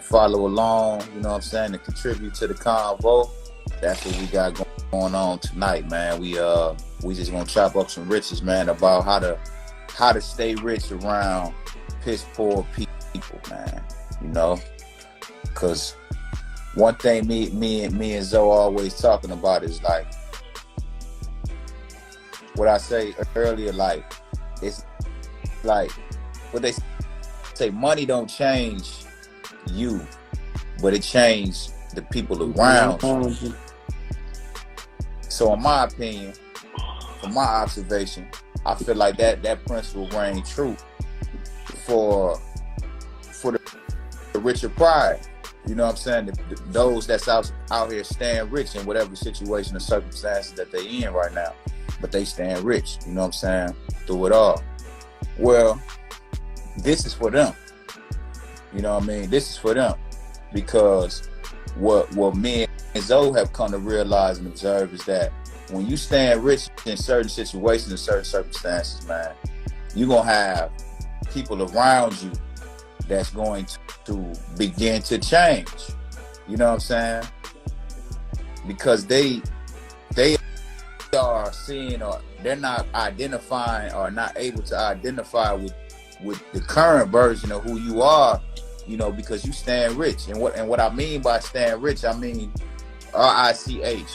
follow along, you know what I'm saying, and contribute to the convo, that's what we got going on tonight, man. We just gonna chop up some riches, man, about how to stay rich around piss poor people, man. You know, because one thing me and Zoe always talking about is like what I say earlier, like it's like what they say, money don't change you, but it changed the people around you. So in my opinion, from my observation, I feel like that principle reigns true for the richer pride. You know what I'm saying? Those that's out here staying rich in whatever situation or circumstances that they in right now, but they staying rich, you know what I'm saying, through it all. Well, this is for them. You know what I mean? This is for them, because what me and Zoe have come to realize and observe is that when you stand rich in certain situations and certain circumstances, man, you're going to have people around you that's going to begin to change. You know what I'm saying? Because they are seeing, or they're not identifying, or not able to identify with the current version of who you are, you know, because you stand rich. And what I mean by stand rich, I mean R.I.C.H,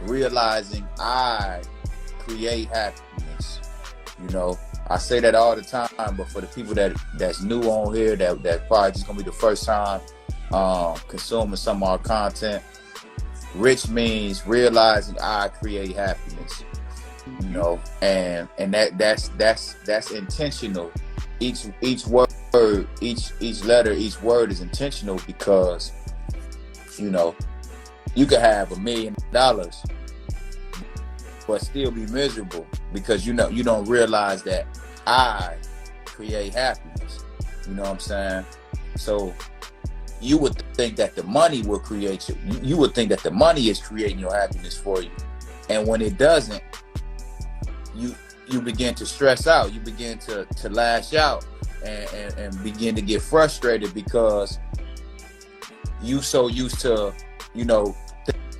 realizing I create happiness. You know, I say that all the time, but for the people that's new on here, that probably just gonna be the first time consuming some of our content, rich means realizing I create happiness. You know, and that's intentional. Each word, each letter, each word is intentional, because, you know, you could have $1 million but still be miserable, because you know you don't realize that I create happiness. You know what I'm saying? So you would think that the money will create you. You would think that the money is creating your happiness for you, and when it doesn't, you begin to stress out. You begin to lash out and begin to get frustrated, because you so used to, you know,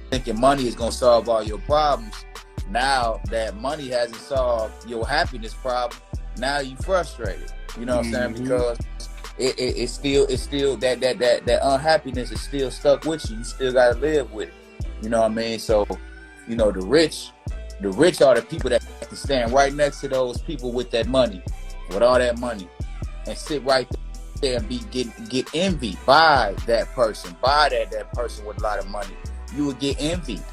thinking money is going to solve all your problems. Now that money hasn't solved your happiness problem, now you frustrated. You know what I'm saying? Because it's still that unhappiness is still stuck with you. You still got to live with it. You know what I mean? So, you know, the rich are the people that can stand right next to those people with that money, with all that money, and sit right there and get envied by that person, that person with a lot of money. You would get envied.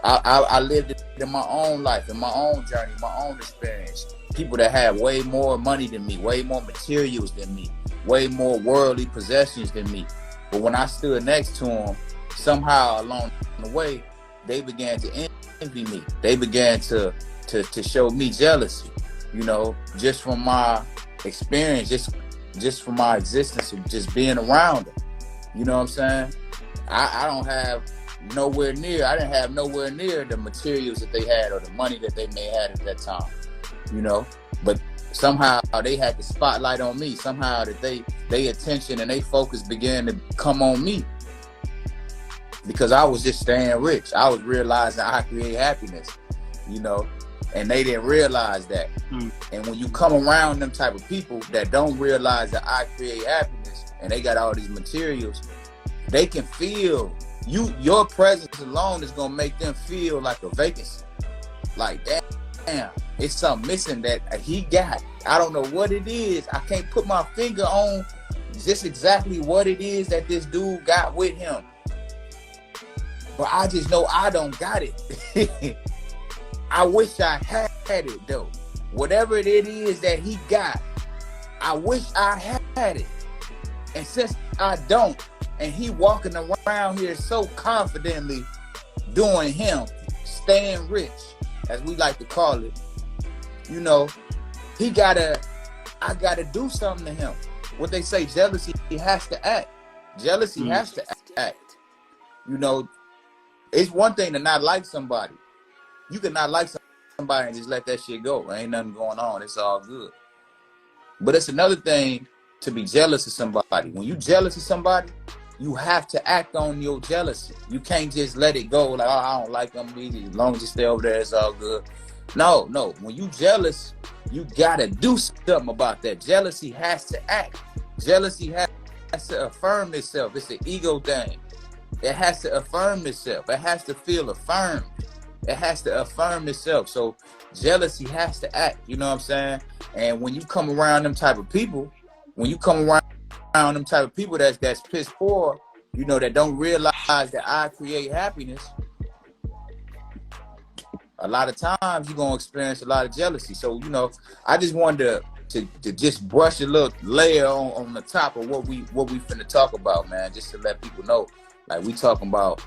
I lived it in my own life, in my own journey, my own experience. People that had way more money than me, way more materials than me, way more worldly possessions than me. But when I stood next to them, somehow along the way, they began to envy me. They began to show me jealousy, you know, just from my experience, just from my existence of just being around them. You know what I'm saying? I didn't have nowhere near the materials that they had, or the money that they may have at that time, you know. But somehow they had the spotlight on me. Somehow that they attention and they focus began to come on me, because I was just staying rich. I was realizing I create happiness, you know, and they didn't realize that. And when you come around them type of people that don't realize that I create happiness, and they got all these materials, they can feel your presence alone is gonna make them feel like a vacancy. Like, damn, it's something missing that he got. I don't know what it is. I can't put my finger on just exactly what it is that this dude got with him, but I just know I don't got it. I wish I had it though. Whatever it is that he got, I wish I had it. And since I don't, and he walking around here so confidently doing him, staying rich, as we like to call it, you know, I gotta do something to him. What they say, jealousy has to act. Jealousy has to act. You know, it's one thing to not like somebody. You can not like somebody and just let that shit go. There ain't nothing going on. It's all good. But it's another thing to be jealous of somebody. When you jealous of somebody, you have to act on your jealousy. You can't just let it go like, oh, I don't like them. As long as you stay over there, it's all good. No. When you jealous, you gotta do something about that. Jealousy has to act. Jealousy has to affirm itself. It's an ego thing. It has to affirm itself. It has to feel affirmed. It has to affirm itself. So jealousy has to act. You know what I'm saying? And when you come around them type of people, that's piss poor, you know, that don't realize that I create happiness, a lot of times you're gonna experience a lot of jealousy. So, you know, I just wanted to just brush a little layer on the top of what we finna talk about, man, just to let people know. Like we talking about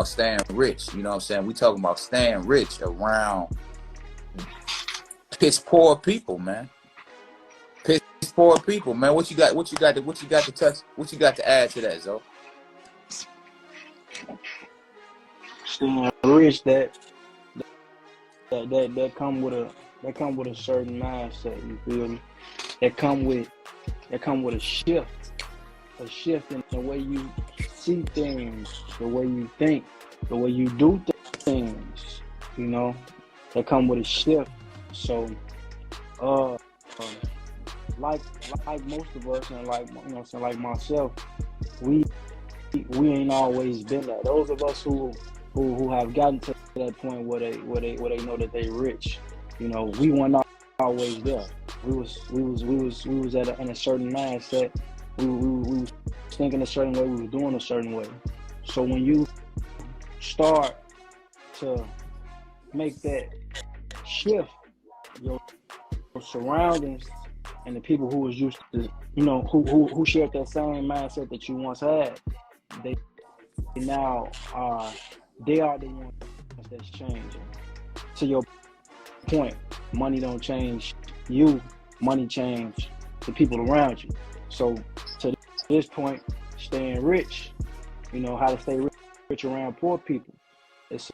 staying rich, you know what I'm saying? We talking about staying rich around piss poor people, man. Piss poor people, man. What you got to touch? What you got to add to that, Zo? Staying rich, that come with a certain mindset. You feel me? That come with a shift in the way you see things, the way you think, the way you do things. You know, that come with a shift. So, like most of us, and like, you know what I'm saying, like myself, we ain't always been that. Those of us who have gotten to that point where they know that they rich, you know, we weren't always there. We was in a certain mindset. We was thinking a certain way. We was doing a certain way. So when you start to make that shift, your surroundings and the people who was used to, you know, who shared that same mindset that you once had, they now they are the ones that's changing. To your point, money don't change you, money change the people around you. So to this point, staying rich, you know, how to stay rich around poor people. It's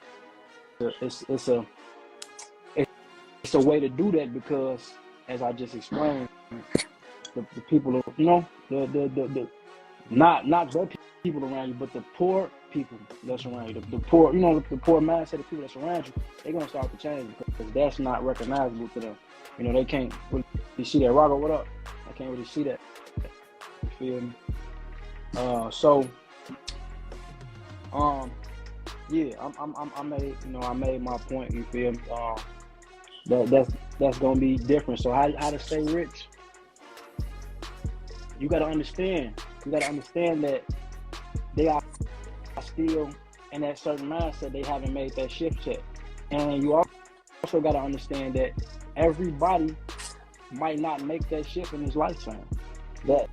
a way to do that, because as I just explained, the people, you know, the not the people around you, but the poor people that's around you, the poor, you know, the poor mindset of people that's around you, they're gonna start to change, because that's not recognizable to them. You know, they can't really see that. Rocco, what up? I can't really see that. You feel me? Yeah, I made my point. You feel me? That's gonna be different. So how to stay rich? You gotta understand that they are still in that certain mindset. They haven't made that shift yet, and you also gotta understand that everybody might not make that shift in his lifetime. That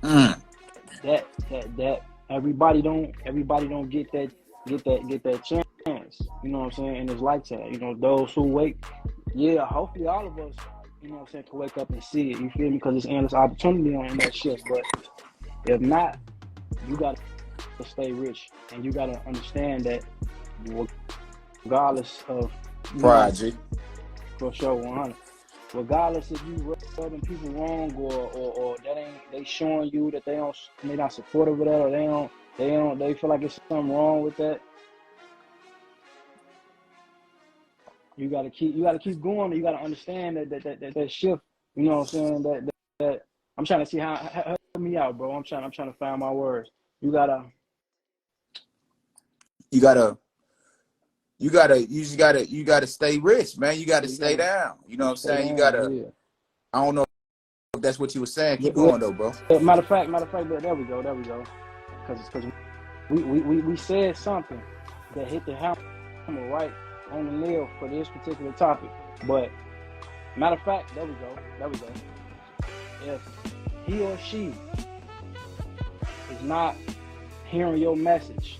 everybody don't get that chance. You know what I'm saying, in his lifetime. You know, those who wait. Yeah, hopefully all of us, you know what I'm saying, can wake up and see it. You feel me? Because it's endless opportunity on that shift. But if not, you got to stay rich. And you got to understand that regardless of... Project. For sure, 100. Regardless if you rubbing people wrong or that they showing you that they're not supportive of that, or they feel like it's something wrong with that. You gotta keep going. You gotta understand that shift. You know what I'm saying? That I'm trying to see how help me out, bro. I'm trying to find my words. You gotta stay rich, man. You gotta stay down. You know what I'm saying? You gotta. Yeah. I don't know if that's what you were saying. Keep going though, bro. Matter of fact, there we go. Because we said something that hit the hammer right on the nail for this particular topic. But matter of fact, there we go. If he or she is not hearing your message,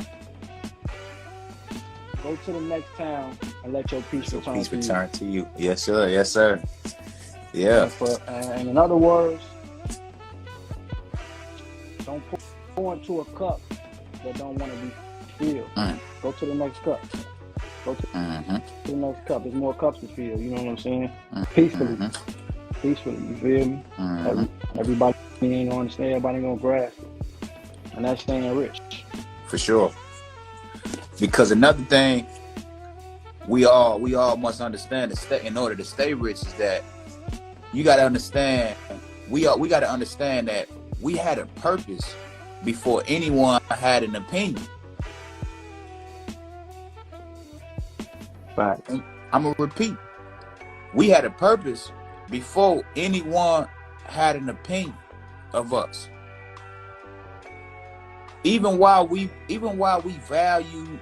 go to the next town and let your peace return to you. Yes, sir. Yeah. And in other words, don't pour into a cup that don't want to be filled. Go to the next cup. Go to the next cup. There's more cups to fill. You know what I'm saying? Peacefully, you feel me? Everybody ain't gonna understand. Everybody ain't gonna grasp it. And that's staying rich. For sure. Because another thing we all must understand in order to stay rich is that you got to understand we got to understand that we had a purpose before anyone had an opinion. Right. I'm gonna repeat. We had a purpose before anyone had an opinion of us. Even while we value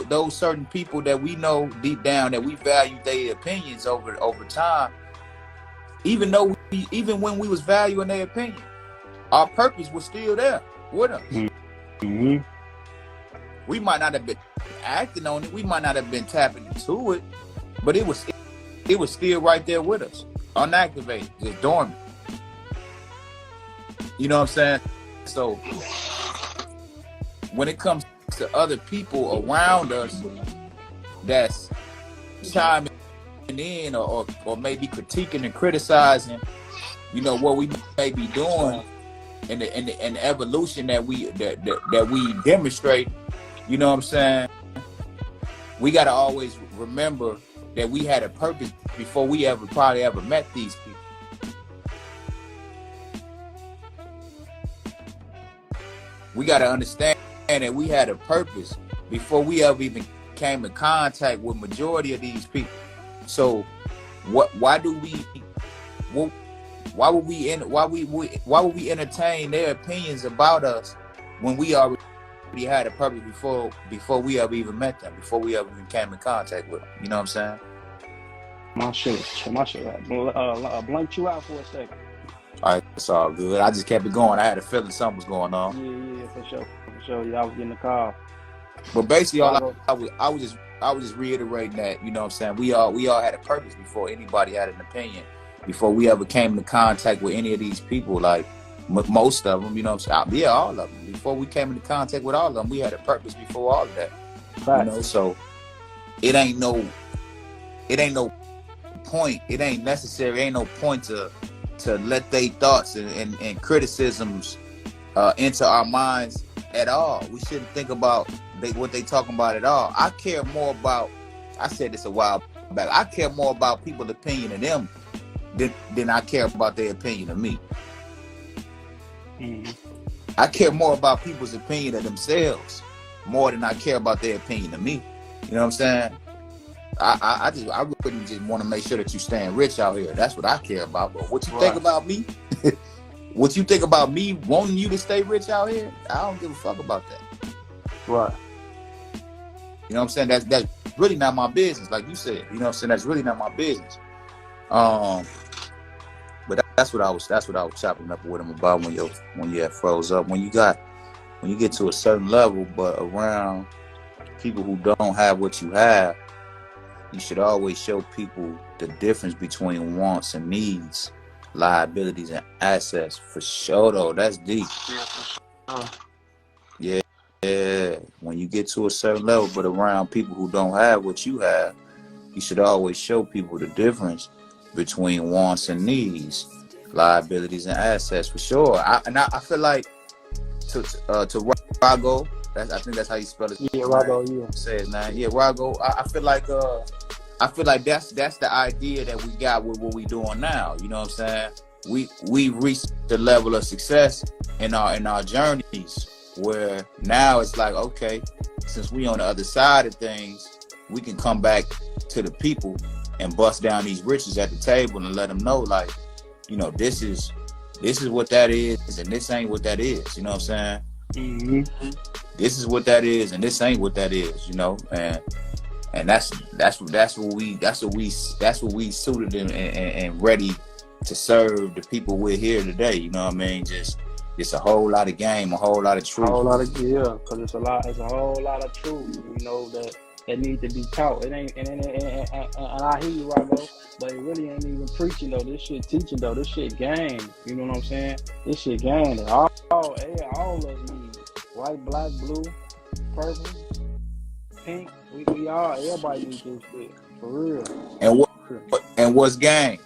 those certain people that we know deep down that we value their opinions over time, even when we was valuing their opinion, our purpose was still there with us. Mm-hmm. We might not have been acting on it, we might not have been tapping into it, but it was still right there with us, unactivated, just dormant. You know what I'm saying? So when it comes to other people around us that's chiming in or maybe critiquing and criticizing, you know, what we may be doing and the evolution that we demonstrate, you know what I'm saying? We gotta always remember that we had a purpose before we probably ever met these people. We gotta understand that we had a purpose before we ever even came in contact with majority of these people. So why would we entertain their opinions about us when we already had a purpose before we ever even met them, before we ever even came in contact with them? You know what I'm saying? My shit. Blunt you out for a second. All right, it's all good. I just kept it going. I had a feeling something was going on. Yeah, for sure. Yeah, I was getting the call. But basically, I was just reiterating that, you know what I'm saying? We all had a purpose before anybody had an opinion, before we ever came into contact with any of these people. Like most of them, you know what I'm saying? Yeah, all of them. Before we came into contact with all of them, we had a purpose before all of that. Right. You know, so it ain't no point. It ain't necessary. Ain't no point to let their thoughts and criticisms into our minds at all. We shouldn't think about what they talking about at all. I care more about, I said this a while back, I care more about people's opinion of them than I care about their opinion of me. Mm-hmm. I care more about people's opinion of themselves more than I care about their opinion of me. You know what I'm saying? I really just want to make sure that you staying rich out here. That's what I care about. But what you think about me? What you think about me wanting you to stay rich out here? I don't give a fuck about that. Right. You know what I'm saying? That's really not my business, like you said. You know what I'm saying? That's really not my business. But that's what I was chopping up with him about when you had froze up. When you get to a certain level, but around people who don't have what you have, you should always show people the difference between wants and needs, liabilities and assets. For sure, though. That's deep. Yeah. When you get to a certain level, but around people who don't have what you have, you should always show people the difference between wants and needs, liabilities and assets. For sure. I feel like to Rago, I think that's how you spell it. Yeah, Rago. Yeah. Say his name. Yeah, Rago. I feel like that's the idea that we got with what we doing now. You know what I'm saying? We reached the level of success in our journeys where now it's like, okay, since we on the other side of things, we can come back to the people and bust down these riches at the table and let them know, like, you know, this is what that is and this ain't what that is. You know what I'm saying? Mm-hmm. This is what that is and this ain't what that is. You know, and that's what we suited and ready to serve the people we're here today. You know what I mean? Just a whole lot of game, a whole lot of truth. Because it's a whole lot of truth, you know, that need to be taught. It ain't, and I hear you, Rago, but it really ain't even preaching though. This shit teaching though. This shit game. You know what I'm saying? This shit game. All of us need white, black, blue, purple, pink. We all, everybody needs this shit for real. And what's game?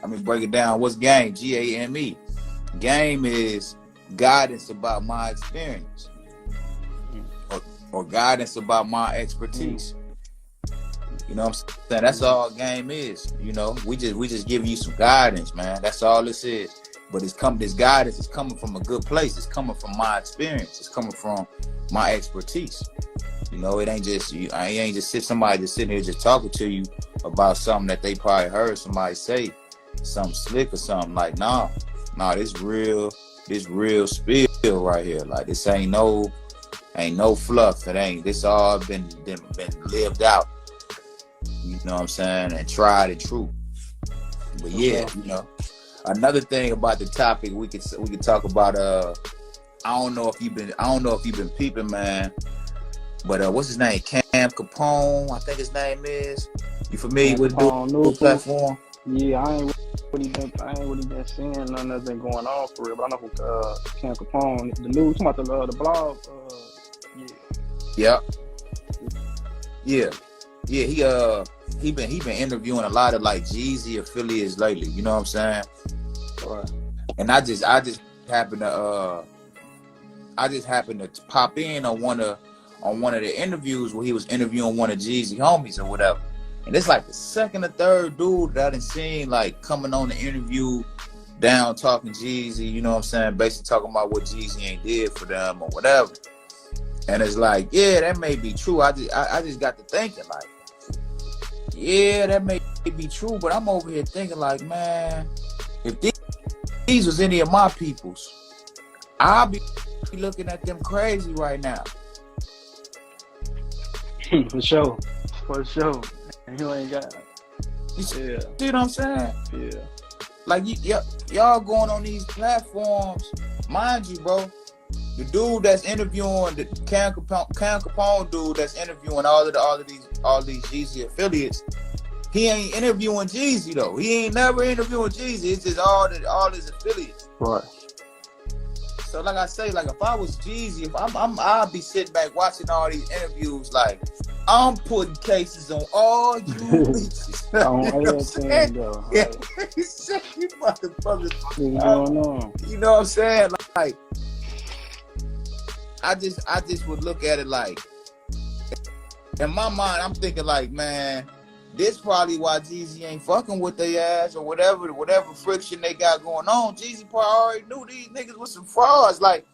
I mean, break it down. What's game? GAME. Game is guidance about my experience. or guidance about my expertise. You know what I'm saying? That's all game is. You know, we just giving you some guidance, man. That's all this is. But this guidance is coming from a good place. It's coming from my experience. It's coming from my expertise. You know, it ain't just somebody just sitting here just talking to you about something that they probably heard somebody say, something slick or something. Like, nah, this real spill right here. Like, this ain't no fluff. This all been lived out. You know what I'm saying? And tried and true. But yeah, you know, another thing about the topic we could talk about. I don't know if you've been peeping, man. But what's his name? Cam Capone, I think his name is. You familiar with the platform? Yeah, I ain't really been seeing nothing that's been going on for real. But I know who Cam Capone, the news, talking about the blog. Yeah. He been interviewing a lot of like Jeezy affiliates lately. You know what I'm saying? Right. And I just happened to pop in on one of the interviews where he was interviewing one of Jeezy homies or whatever. And it's like the second or third dude that I done seen like coming on the interview down talking Jeezy, you know what I'm saying? Basically talking about what Jeezy ain't did for them or whatever. And it's like, yeah, that may be true. I just got to thinking like, yeah, that may be true, but I'm over here thinking like, man, if these was any of my peoples, I'll be looking at them crazy right now. For sure. You ain't got. You see what I'm saying? Yeah. Like y'all going on these platforms, mind you, bro. The dude that's interviewing the Cam Capone dude that's interviewing all these Jeezy affiliates, he ain't interviewing Jeezy though. He ain't never interviewing Jeezy. It's just all his affiliates. Right. So like I say, like if I was Jeezy, I'd be sitting back watching all these interviews. Like I'm putting cases on all you bitches. On everything though. Yeah, you motherfuckers. You know what I'm saying? Like I just would look at it like, in my mind, I'm thinking like, man, this probably why Jeezy ain't fucking with their ass or whatever friction they got going on. Jeezy probably already knew these niggas was some frauds. Like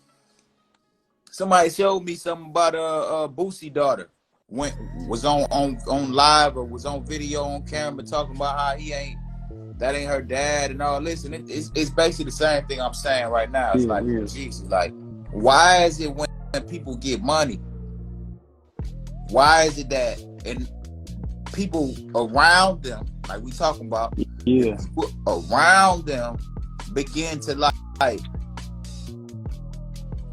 somebody showed me something about Boosie daughter was on live or was on video on camera talking about how that ain't her dad and all this, and it's basically the same thing I'm saying right now. It's like Jeezy, like why is it when people get money, why is it that and people around them, like we talking about, people around them begin to like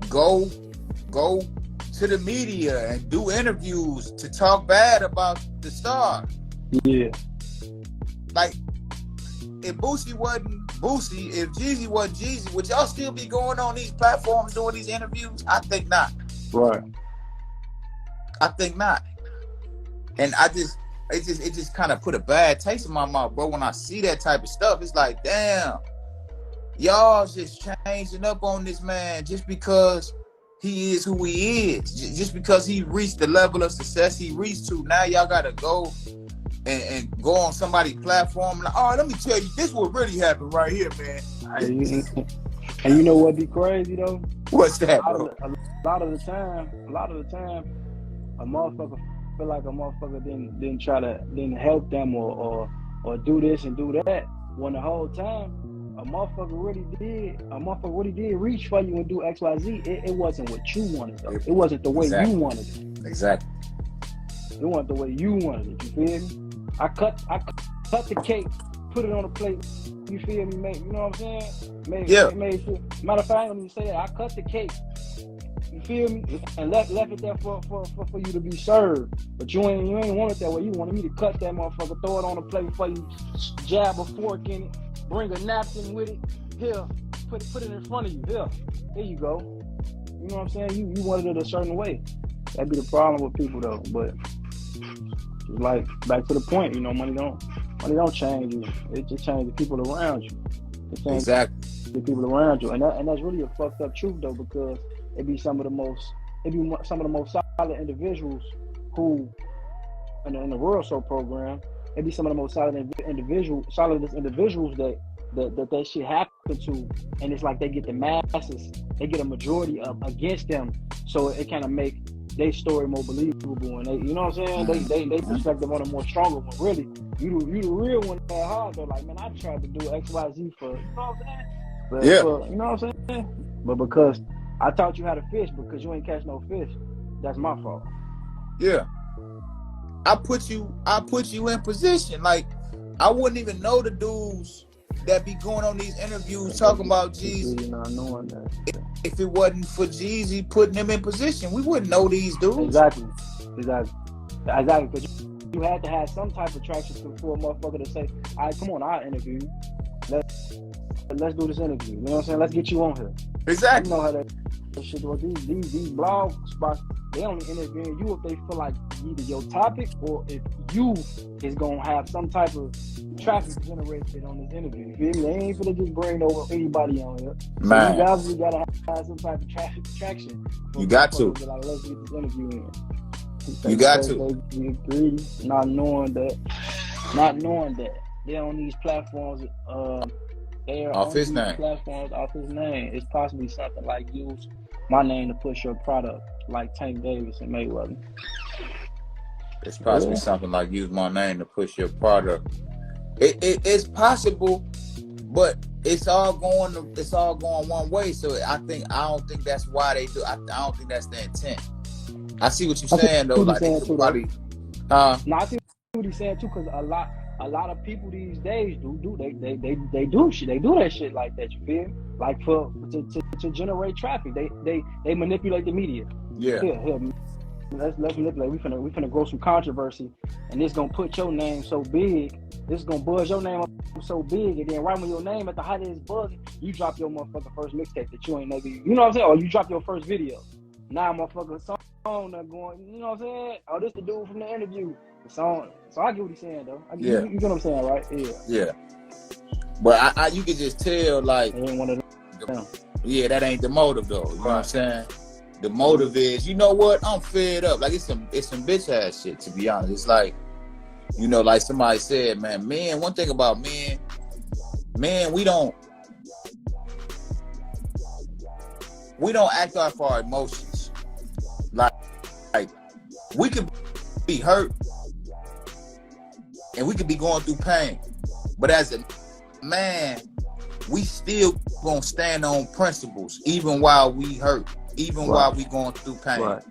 go to the media and do interviews to talk bad about the star? Yeah. Like if Boosie wasn't Boosie, if Jeezy wasn't Jeezy, would y'all still be going on these platforms doing these interviews? I think not. Right. I think not. And it just kind of put a bad taste in my mouth, bro. When I see that type of stuff, it's like, damn, y'all just changing up on this man just because he is who he is, just because he reached the level of success he reached to. Now y'all gotta go and go on somebody's platform like, oh, let me tell you, this what really happened right here, man. And you know what be crazy though? What's that, bro? A lot of the time, a motherfucker feel like a motherfucker didn't help them or do this and do that, when the whole time a motherfucker really did reach for you and do XYZ. It wasn't what you wanted though. It wasn't the way you wanted it. Exactly. It wasn't the way you wanted it. You feel me? I cut the cake, put it on a plate. You feel me? You know what I'm saying? Matter of fact, I don't even say that. I cut the cake. You feel me? And left it there for you to be served. But you ain't want it that way. You wanted me to cut that motherfucker, throw it on a plate for you, jab a fork in it, bring a napkin with it. Here, put it in front of you. Here you go. You know what I'm saying? You wanted it a certain way. That'd be the problem with people though. But it's like back to the point, you know, money don't change you. It just changes the people around you. Exactly. The people around you, and that's really a fucked up truth though, because it be some of the most it be some of the most solid individuals who in the Rural Soul program. It be some of the most solid individuals that shit happen to, and it's like they get the masses, they get a majority of against them, so it kind of make their story more believable, and they, you know what I'm saying, they perspective on a more stronger one. Really, you the real one that hard though. Like, man, I tried to do XYZ for, you know what I'm saying, but Yeah. for, you know what I'm saying, but because I taught you how to fish, because you ain't catch no fish, that's my fault. Yeah. I put you in position. Like, I wouldn't even know the dudes that be going on these interviews talking about Jeezy. Really not knowing that. If it wasn't for Jeezy putting them in position, we wouldn't know these dudes. Exactly. Because you had to have some type of traction for a motherfucker to say, all right, come on, I'll interview you. Let's do this interview. You know what I'm saying? Let's get you on here. Exactly. You know how that shit works. These blog spots, they only interviewing you if they feel like either your topic or if you is gonna have some type of traffic generated on this interview. You feel me? They ain't finna just bring over anybody on here. Man. So you guys, you gotta have some type of traction. You got to. Like, let's get this interview in. You got to. They greedy, not knowing that they're on these platforms. They are Off on his these name. platforms off his name. It's possibly something like use my name to push your product, like Tank Davis and Mayweather. It's possibly something like use my name to push your product. It's possible, but it's all going one way. So I don't think that's why they do. I don't think that's the intent. I see what you're saying though. Like, everybody. No, I see what he's saying too, because a lot of people these days they do shit. They do that shit like that. You feel me? Like to generate traffic. They manipulate the media. Yeah. Here, let's manipulate. We finna grow some controversy, and this gonna put your name so big. This is gonna buzz your name up so big, and then right when your name at the height of this buzzing, you drop your motherfucking first mixtape that you ain't never. You know what I'm saying? Or you drop your first video. Now motherfucker song that going. You know what I'm saying? Oh, this the dude from the interview. So I get what he's saying though. You get what I'm saying, right? Yeah. Yeah. But I you can just tell, like, ain't one of them. Yeah, that ain't the motive though. You know what I'm saying? The motive is, you know what? I'm fed up. Like, it's some bitch ass shit, to be honest. It's like, you know, like somebody said, man, one thing about men, we don't act off our emotions. Like we could be hurt and we could be going through pain, but as a man, we still gonna stand on principles even while we hurt, even while we going through pain. Right.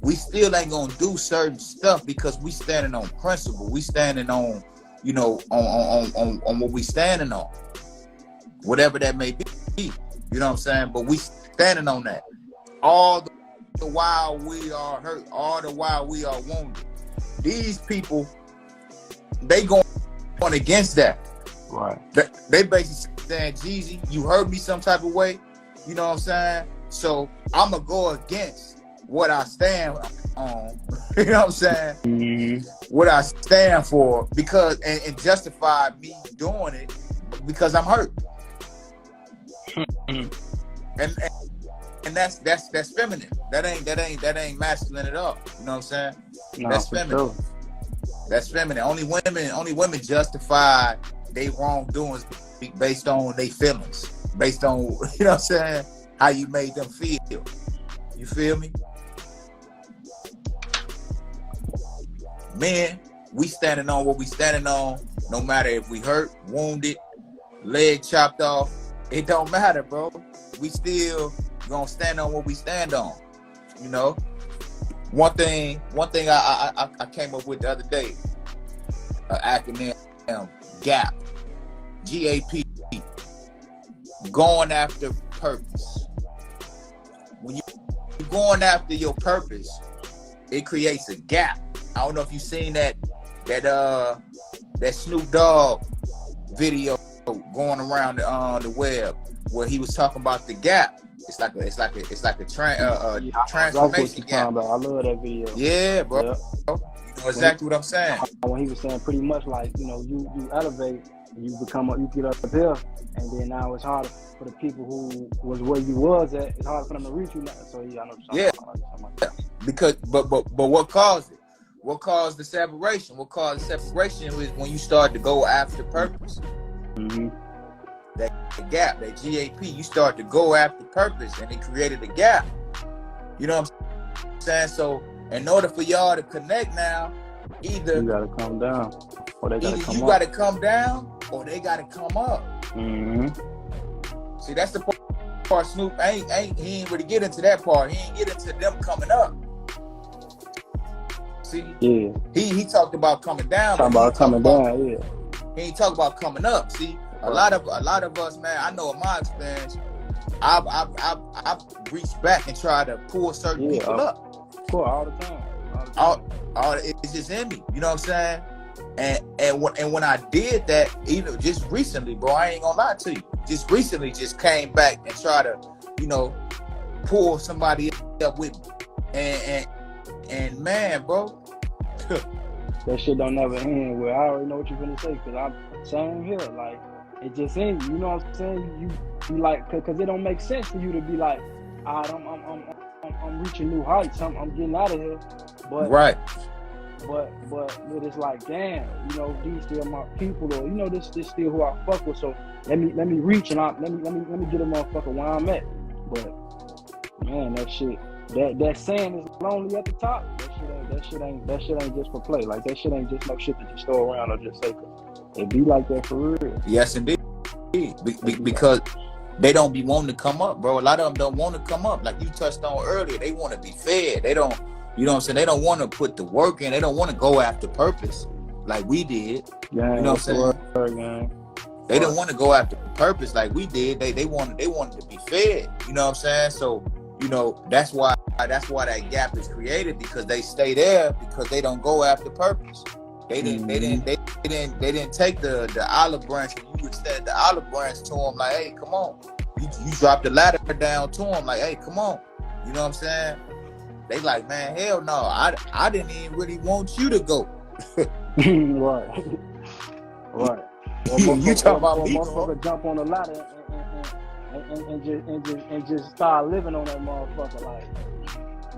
We still ain't gonna do certain stuff because we standing on principle. We standing on, you know, on what we standing on, whatever that may be. You know what I'm saying? But we standing on that. All the while we are hurt, all the while we are wounded. These people, they going against that. Right. They basically saying, Jeezy, you hurt me some type of way. You know what I'm saying? So I'm gonna go against what I stand on. You know what I'm saying? Mm-hmm. What I stand for, because and justify me doing it because I'm hurt. and that's feminine. That ain't masculine at all. You know what I'm saying? No, that's feminine. Sure. That's feminine. Only women justify they wrongdoings based on their feelings, based on, you know what I'm saying, how you made them feel. You feel me? Men, we standing on what we standing on, no matter if we hurt, wounded, leg chopped off. It don't matter, bro. We still gonna stand on what we stand on. You know? One thing I came up with the other day, acronym, GAP. GAP. Going after purpose. When you're going after your purpose, it creates a gap. I don't know if you've seen that Snoop Dogg video going around the web where he was talking about the gap. It's like a transformation gap. I love that video. Yeah, bro. Yep. You know exactly what I'm saying. When he was saying pretty much like, you know, you elevate you get up here, and then now it's harder for the people who was where you was at. It's harder for them to reach you now. So yeah, I know something like that. Because but what caused it? What caused the separation? What caused the separation was when you start to go after purpose. Mm-hmm. That gap, that GAP, you start to go after purpose, and it created a gap. You know what I'm saying? So in order for y'all to connect now, either you gotta come down, or they gotta come up. You gotta come down, or they gotta come up. Mm-hmm. See, that's the part Snoop he ain't really get into that part. He ain't get into them coming up. See, yeah, he talked about coming down. He ain't talk about coming up. See, a lot of us, man. I know in my experience, I've reached back and tried to pull certain people up. Of course, all the time. It's just in me. You know what I'm saying? And when I did that, even just recently, bro, I ain't gonna lie to you. Just recently, just came back and try to, pull somebody up with me. And man, bro, that shit don't never end. Well, I already know what you're gonna say, cause I'm same here. Like, it just ain't. You know what I'm saying? You like, cause it don't make sense for you to be like, I'm reaching new heights. I'm getting out of here. But right. But it's like, damn, these still my people, or this still who I fuck with. So let me reach and let me get a motherfucker where I'm at. But man, that shit. That saying is lonely at the top. That shit ain't just for play. Like, that shit ain't just no shit that you throw around or just say, cause it be like that for real. Yes, indeed. Because they don't be wanting to come up, bro. A lot of them don't want to come up. Like you touched on earlier, they want to be fed. They don't, you know what I'm saying? They don't want to put the work in. They don't want to go after purpose like we did. Yeah, you know what I'm saying? They don't want to go after purpose like we did. They wanted to be fed. You know what I'm saying? So, that's why that gap is created, because they stay there because they don't go after purpose. They didn't take the olive branch when you extended the olive branch to them, like, hey, come on. You dropped the ladder down to them, like, hey, come on. You know what I'm saying? They like, man, hell no. I didn't even really want you to go. Right. You talking about me? Motherfucker jump on the ladder and just start living on that motherfucker, like.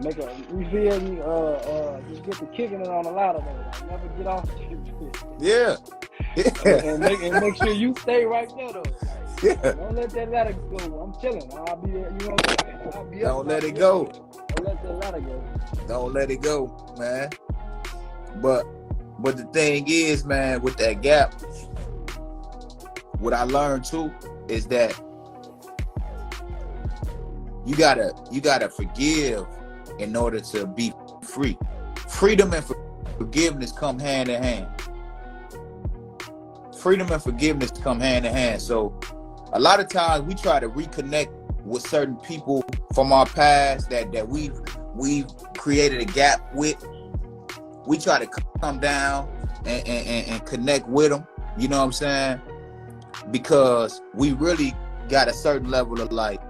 Make a, you feel me? Just get to kicking it on the ladder, though. Like, never get off. Yeah. and make sure you stay right there, though. Like, yeah. Don't let that ladder go. I'm chilling. I'll be there. You know what I'm saying? I'll be up. Don't let it go. Don't let that ladder go. Don't let it go, man. But the thing is, man, with that gap, what I learned too is that you gotta forgive in order to be free. Freedom and forgiveness come hand in hand. Freedom and forgiveness come hand in hand. So a lot of times we try to reconnect with certain people from our past that we've created a gap with. We try to come down and connect with them. You know what I'm saying? Because we really got a certain level of like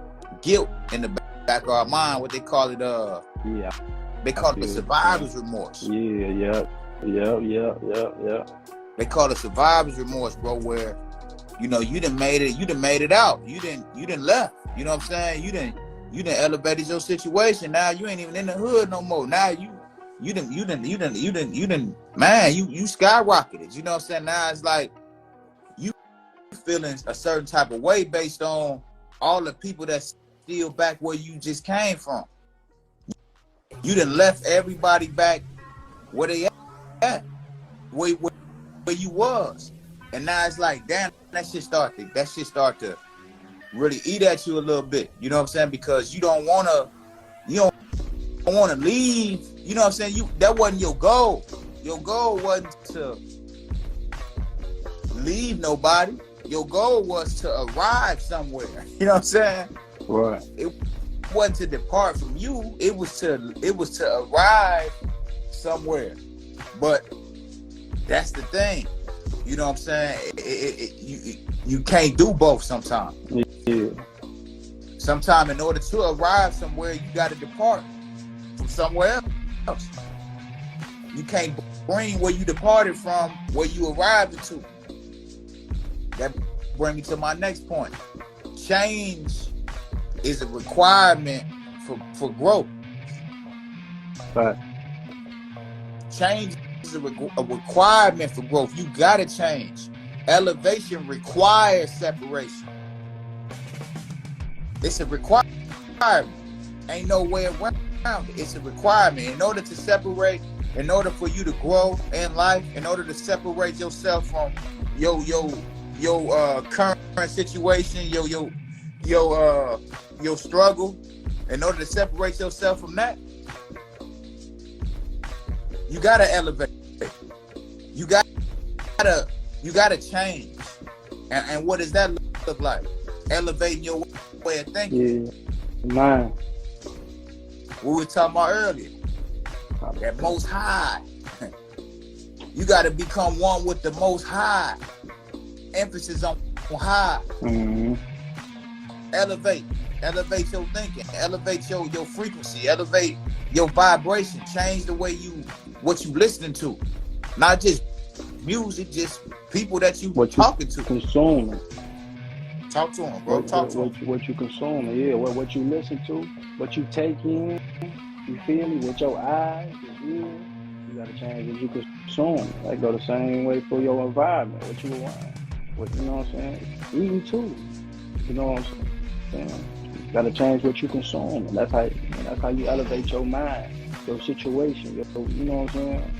guilt in the back of our mind. What they call it, they call it the survivor's remorse. Yeah. They call it survivor's remorse, bro. Where you done made it out. You didn't left. You know what I'm saying? You done elevated your situation. Now you ain't even in the hood no more. Now you done man, you skyrocketed. You know what I'm saying? Now it's like you feeling a certain type of way based on all the people that's still back where you just came from. You done left everybody back where they at, where you was, and now it's like, damn, that shit start to really eat at you a little bit. You know what I'm saying? Because you don't wanna leave. You know what I'm saying? That wasn't your goal. Your goal wasn't to leave nobody. Your goal was to arrive somewhere. You know what I'm saying? Right. It wasn't to depart from you. It was to arrive somewhere. But that's the thing. You know what I'm saying? You can't do both sometimes. Yeah. Sometimes in order to arrive somewhere, you got to depart from somewhere else. You can't bring where you departed from where you arrived to. that brings me to my next point. Change is a requirement for growth. Right. Change is a requirement for growth. You gotta change. Elevation requires separation. It's a requirement. Ain't no way around it. It's a requirement. In order to separate, in order for you to grow in life, in order to separate yourself from your current situation, your struggle, in order to separate yourself from that, you gotta elevate. You gotta change. And what does that look like? Elevating your way of thinking. Yeah. Man. We were talking about earlier. That most high. You gotta become one with the most high. Emphasis on high. Mm-hmm. Elevate your thinking, elevate your frequency, elevate your vibration, change the way what you listening to, not just music, just people that you talking to. Consuming. Talk to them, bro. Talk to them. What you consuming, yeah. What you listen to, what you take in. You feel me? With your eyes, your ears, you gotta change what you consume. That go the same way for your environment, what you want. What, you know what I'm saying? Eating too. You know what I'm saying? You gotta change what you consume, and that's how you elevate your mind, your situation. You know what I'm saying?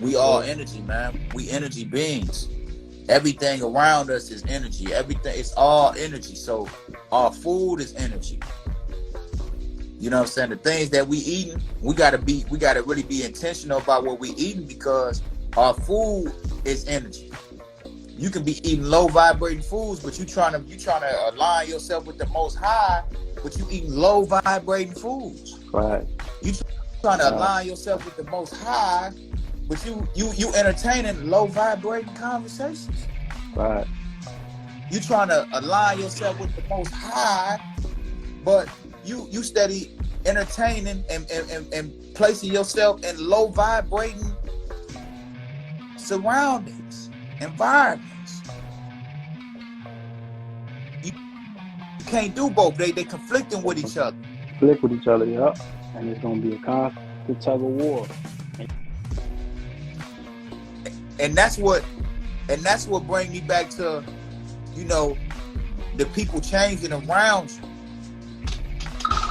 We all energy, man. We energy beings. Everything around us is energy. Everything, it's all energy. So our food is energy. You know what I'm saying? The things that we eating, we gotta really be intentional about what we eating, because our food is energy. You can be eating low vibrating foods, but you trying to align yourself with the most high, but you eating low vibrating foods. Right. You trying to align yourself with the most high, but you entertaining low vibrating conversations. Right. You trying to align yourself with the most high, but you steady entertaining and placing yourself in low vibrating surroundings, environments. You can't do both. They conflicting with each other. Conflict with each other, yeah. And it's gonna be a constant tug of war. And that's what brings me back to, the people changing around you.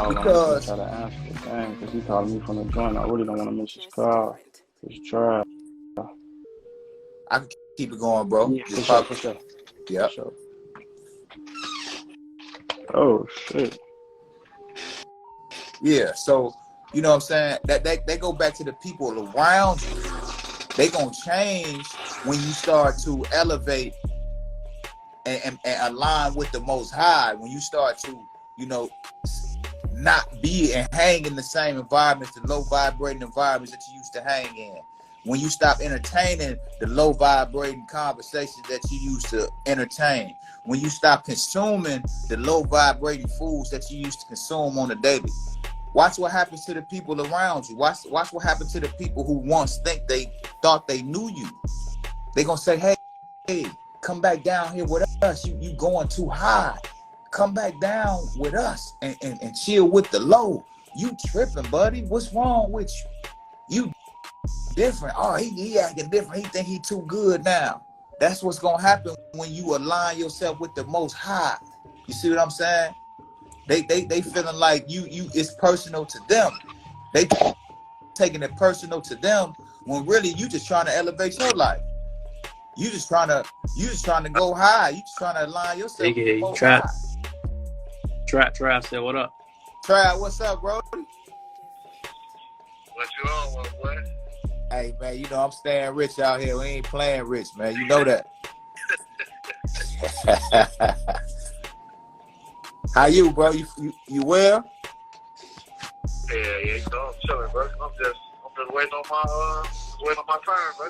Because I'm try to answer the thing, because he calling me from the joint. I really don't want to miss his call. Just try. I can keep it going, bro. Yeah, just for sure. Yeah. For sure. Oh shit. Yeah, so you know what I'm saying? That they go back to the people around you. They gonna change when you start to elevate and align with the most high. When you start to, not be and hang in the same environments, the low vibrating environments that you used to hang in. When you stop entertaining the low vibrating conversations that you used to entertain. When you stop consuming the low vibrating foods that you used to consume on a daily. Watch what happens to the people around you. Watch what happens to the people who once thought they knew you. They gonna say, hey, come back down here with us. You going too high. Come back down with us and chill with the low. You tripping, buddy. What's wrong with you? You different. Oh, he acting different. He think he too good now. That's what's gonna happen when you align yourself with the most high. You see what I'm saying? They feeling like you it's personal to them. They taking it personal to them when really you just trying to elevate your life. You just trying to go high. You just trying to align yourself with the most high. Trav said, what up? Trav, what's up, bro? What you on, boy? Hey, man, I'm staying rich out here. We ain't playing rich, man. You know that. How you, bro? You well? Yeah, I'm chilling, bro. I'm just waiting on my turn, bro.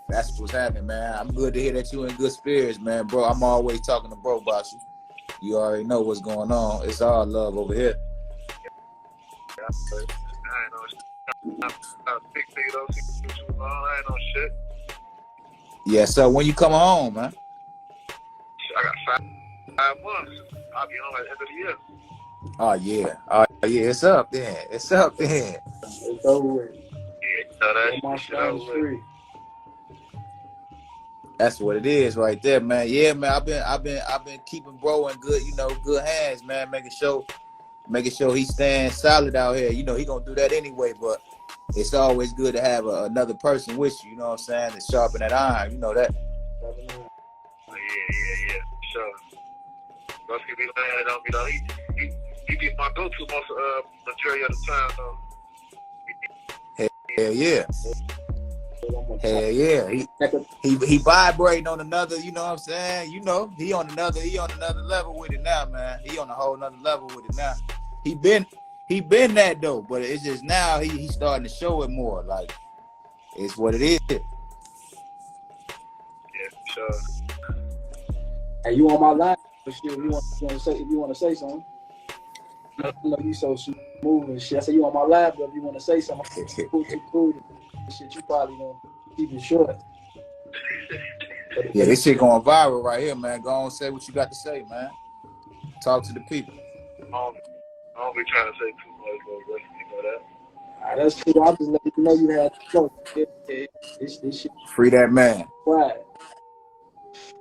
That's what's happening, man. I'm good to hear that you in good spirits, man, bro. I'm always talking to bro about you. You already know what's going on. It's all love over here. I ain't no shit. Yeah, so when you coming home, man? I got 5 months. I'll be home at the end of the year. Oh yeah, it's up then. It's up then. It's over with. Yeah, so that's My son is free. That's what it is right there, man. Yeah, man. I've been keeping bro in good, good hands, man. Making sure he's staying solid out here. You know, he gonna do that anyway, but it's always good to have another person with you. You know what I'm saying? To sharpen that iron. You know that. Oh, yeah. Sure. Don't be lying. Don't be like he be my go-to most majority of the time, though. Hell yeah. Hell yeah. He vibrating on another, you know what I'm saying? You know, he on another level with it now, man. He on a whole nother level with it now. He been that though, but it's just now he's starting to show it more. Like, it's what it is. Yeah, sure. Hey, you on my line? Shit, if you want to say something. I know you so smooth and shit. I said you on my live, but if you want to say something, cool. Shit, you probably gonna keep it short. Yeah, this shit going viral right here, man. Go on, say what you got to say, man. Talk to the people. I don't be trying to say too much, but you know that. All right, that's cool. I'll just let you know you had to go. This shit. Free that man. Right.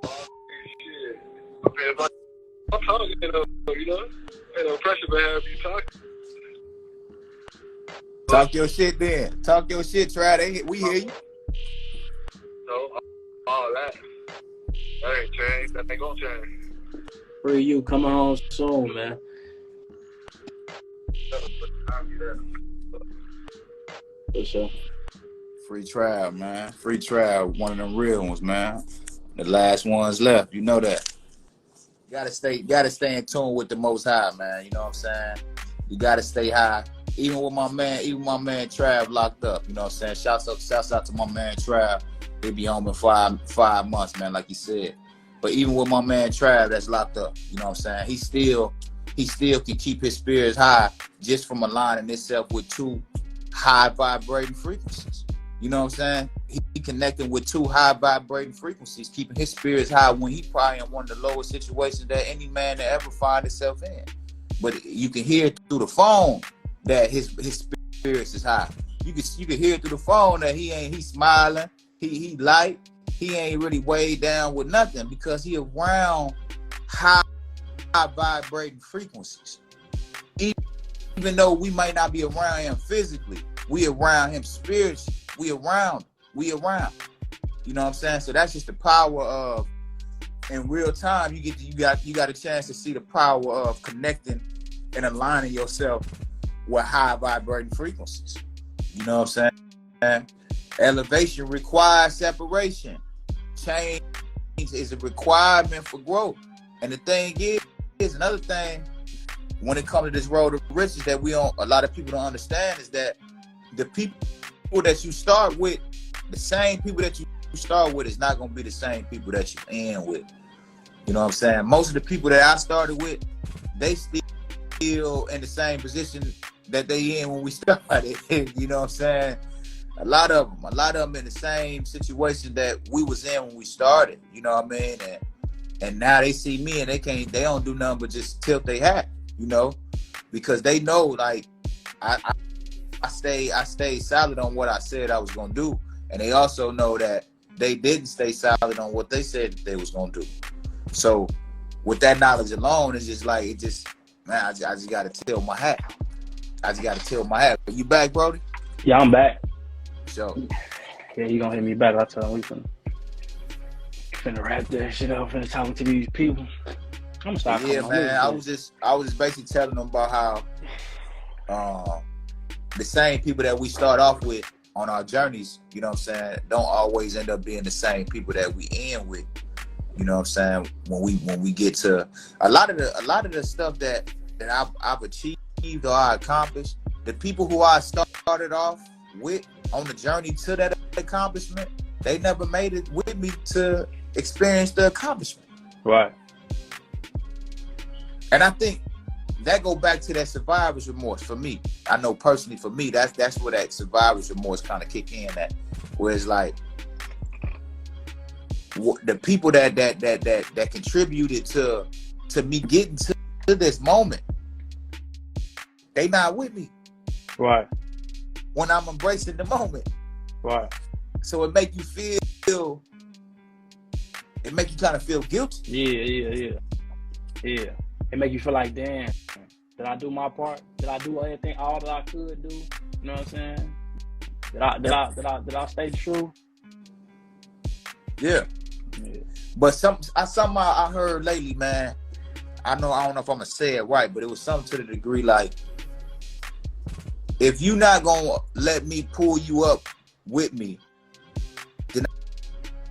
Shit. I mean, I'm talking, you know, ain't no pressure behind me talking. Talk your shit then. Talk your shit, try. We hear you. No, all that ain't changed. That ain't gonna change. Free you coming home soon, man. For sure. Free trial, man. Free trial. One of them real ones, man. The last ones left. You know that. You gotta stay in tune with the Most High, man. You know what I'm saying? You gotta stay high. Even with my man Trav locked up. You know what I'm saying? Shouts out to my man Trav. He'll be home in five months, man, like you said. But even with my man Trav that's locked up, you know what I'm saying? He still can keep his spirits high just from aligning himself with 2 high vibrating frequencies. You know what I'm saying? He connecting with 2 high vibrating frequencies, keeping his spirits high when he probably in one of the lowest situations that any man that ever find himself in. But you can hear through the phone that his spirits is high. You can hear through the phone that he's smiling, he light, he ain't really weighed down with nothing because he around high vibrating frequencies. Even though we might not be around him physically, we around him spiritually. We around. You know what I'm saying? So that's just the power of, in real time, you got a chance to see the power of connecting and aligning yourself with high vibrating frequencies. You know what I'm saying? Elevation requires separation. Change is a requirement for growth. And the thing is another thing when it comes to this road of riches that a lot of people don't understand is that the people that you start with, the same people that you start with is not going to be the same people that you end with. You know what I'm saying? Most of the people that I started with, they still in the same position that they in when we started. You know what I'm saying? A lot of them in the same situation that we was in when we started. You know what I mean? And now they see me and they don't do nothing but just tilt their hat, you know, because they know, like, I stayed solid on what I said I was gonna do, and they also know that they didn't stay solid on what they said that they was gonna do. So with that knowledge alone, it's just like man, I just gotta tilt my hat. Are you back, Brody? Yeah, I'm back. Sure. Yeah, you gonna hit me back. I tell him we finna wrap that shit up. Finna talk to these people. I'm gonna start. Yeah, man. I was just basically telling them about how the same people that we start off with on our journeys, you know what I'm saying, don't always end up being the same people that we end with. You know what I'm saying? When we get to a lot of the stuff that I've achieved or I accomplished, the people who I started off with on the journey to that accomplishment, they never made it with me to experience the accomplishment. Right. And I think that go back to that survivor's remorse for me. I know personally for me, that's where that survivor's remorse kind of kick in at, where it's like, the people that contributed to me getting to this moment, they not with me. Right. When I'm embracing the moment. Right. So it make you feel, it make you kind of feel guilty. Yeah. It make you feel like, damn, did I do my part? Did I do everything, all that I could do? You know what I'm saying? Did I stay true? Yeah. But somehow I heard lately, man, I don't know if I'm gonna say it right, but it was something to the degree like, if you not gonna let me pull you up with me, then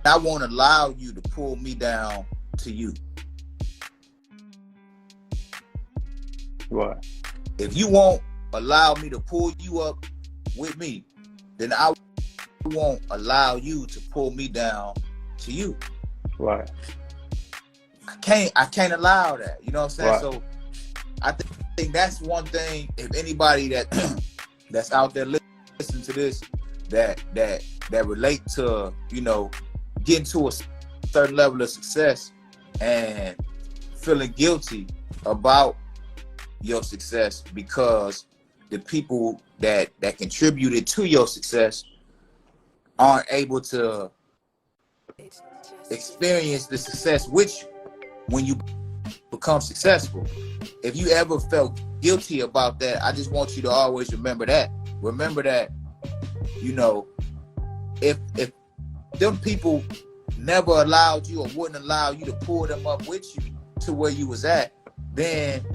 I won't allow you to pull me down to you. Right. If you won't allow me to pull you up with me, then I won't allow you to pull me down to you. Right. I can't allow that. You know what I'm saying? Right. So I think that's one thing. If anybody that's out there listening to this that relate to, you know, getting to a certain level of success and feeling guilty about your success because the people that contributed to your success aren't able to experience the success with you when you become successful. If you ever felt guilty about that, I just want you to always remember that. Remember that, you know, if them people never allowed you or wouldn't allow you to pull them up with you to where you was at, then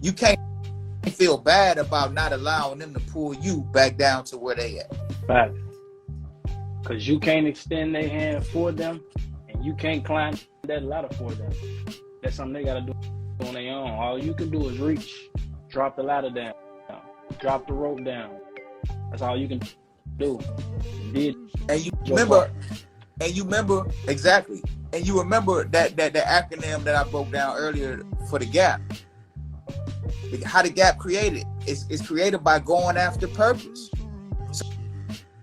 you can't feel bad about not allowing them to pull you back down to where they at. Right. Because you can't extend their hand for them, and you can't climb that ladder for them. That's something they got to do on their own. All you can do is reach, drop the ladder down, drop the rope down. That's all you can do. And you remember exactly. And you remember that acronym that I broke down earlier for the gap. How the gap created is created by going after purpose.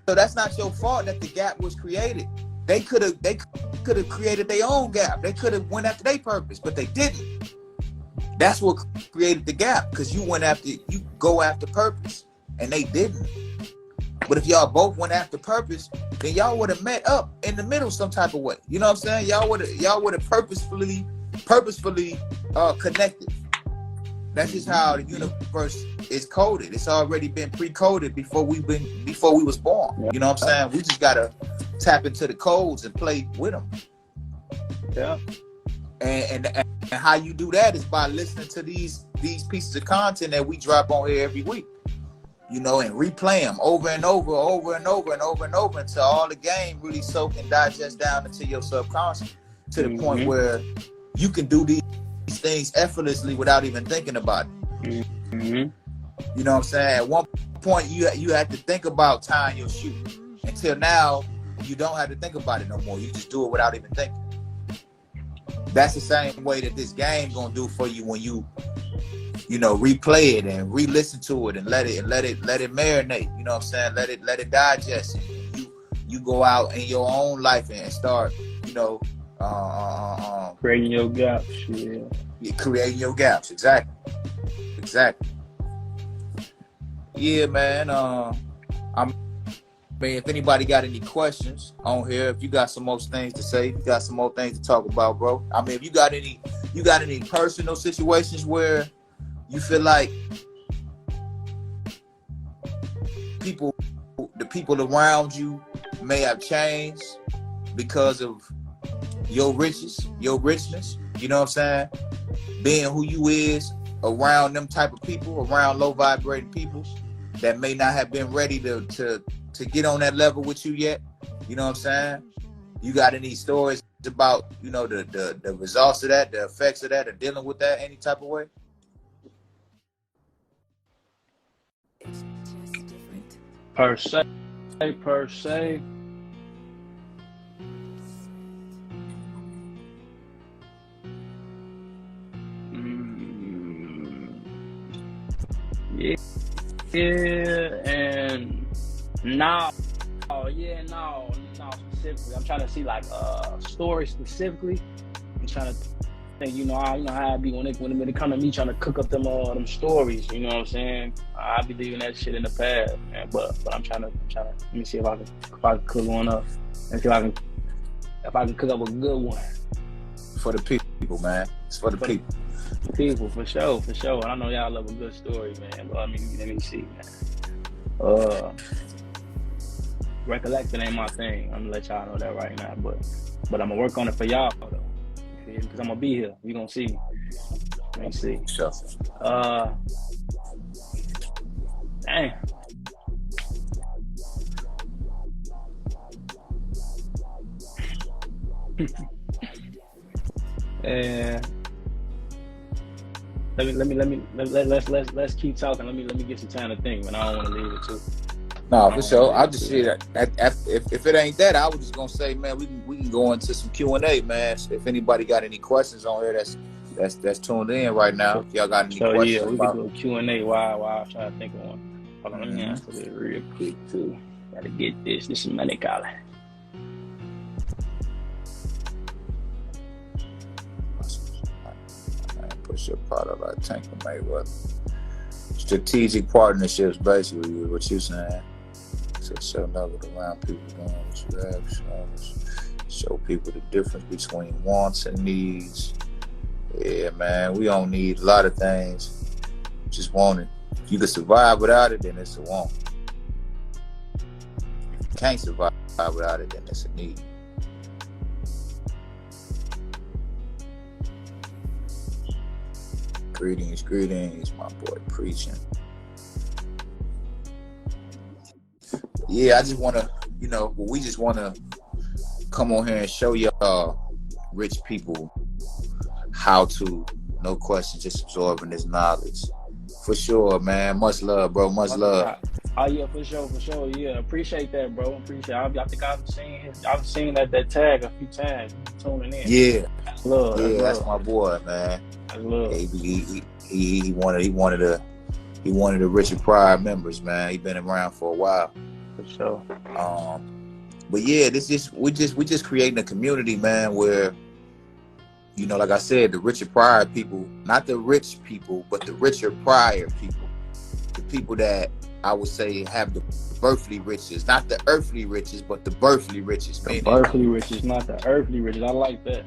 So that's not your fault that the gap was created. They could have created their own gap. They could have went after their purpose, but they didn't. That's what created the gap, because you go after purpose, and they didn't. But if y'all both went after purpose, then y'all would have met up in the middle some type of way. You know what I'm saying? Y'all would have purposefully connected. That's just how the universe is coded. It's already been pre-coded before we was born. You know what I'm saying? We just gotta tap into the codes and play with them. Yeah. And how you do that is by listening to these pieces of content that we drop on here every week. You know, and replay them over and over until all the game really soak and digest down into your subconscious to the point where you can do these things effortlessly without even thinking about it. You know what I'm saying? At one point you had to think about tying your shoe. Until now, you don't have to think about it no more. You just do it without even thinking. That's the same way that this game gonna do for you when you know, replay it and re-listen to it and let it marinate. You know what I'm saying? Let it digest. And you go out in your own life and start, you know, creating your gaps. Yeah. Creating your gaps. Exactly. Yeah, man. I mean, if anybody got any questions on here, if you got some more things to say, if you got some more things to talk about, bro. I mean, if you got any personal situations where you feel like the people around you may have changed because of your richness, you know what I'm saying? Being who you is around them type of people, around low vibrating people that may not have been ready to get on that level with you yet. You know what I'm saying? You got any stories about, you know, the results of that, the effects of that, or dealing with that any type of way? Per se. Yeah, and no, specifically. I'm trying to see like stories specifically. I'm trying to think, you know how I be when it come to me trying to cook up them stories. You know what I'm saying? I be leaving that shit in the past, man. But I'm trying to let me see if I can cook one up and see if I can cook up a good one. For the people, man. It's for the people. People, for sure. And I know y'all love a good story, man. But I mean, let me see, man. Recollecting ain't my thing. I'm gonna let y'all know that right now. But I'm gonna work on it for y'all though. Because I'm gonna be here. You gonna see me. Let me see. Sure. Damn. And let's keep talking. Let me get some time to think, man. I don't want to leave it too. No, for sure. I just see that if it ain't that, I was just gonna say, man, we can go into some Q&A, man. If anybody got any questions on here, that's tuned in right now. If y'all got any questions, yeah, we can do a Q&A while I'm trying to think of one. Hold on, let me answer this real quick too. Gotta get this. This is money calling. Push your product like Tank and Mayweather. Strategic partnerships, basically, is what you're saying. So show level around people doing what you have. Show people the difference between wants and needs. Yeah, man, we don't need a lot of things. Just want it. If you can survive without it, then it's a want. If you can't survive without it, then it's a need. Greetings, my boy preaching. Yeah, I just want to, we just want to come on here and show y'all rich people how to, no question, just absorbing this knowledge. For sure, man. Much love, bro. Much love. Oh yeah, for sure. Yeah, appreciate that, bro. I think I've seen that tag a few times. Tuning in. Yeah, love. That's my boy, man. I love. He wanted the Richard Pryor members, man. He been around for a while. For sure. But yeah, we just creating a community, man, where, like I said, the Richard Pryor people, not the rich people, but the Richard Pryor people, the people that I would say have the birthly riches, not the earthly riches, but the birthly riches. The birthly riches, not the earthly riches. I like that.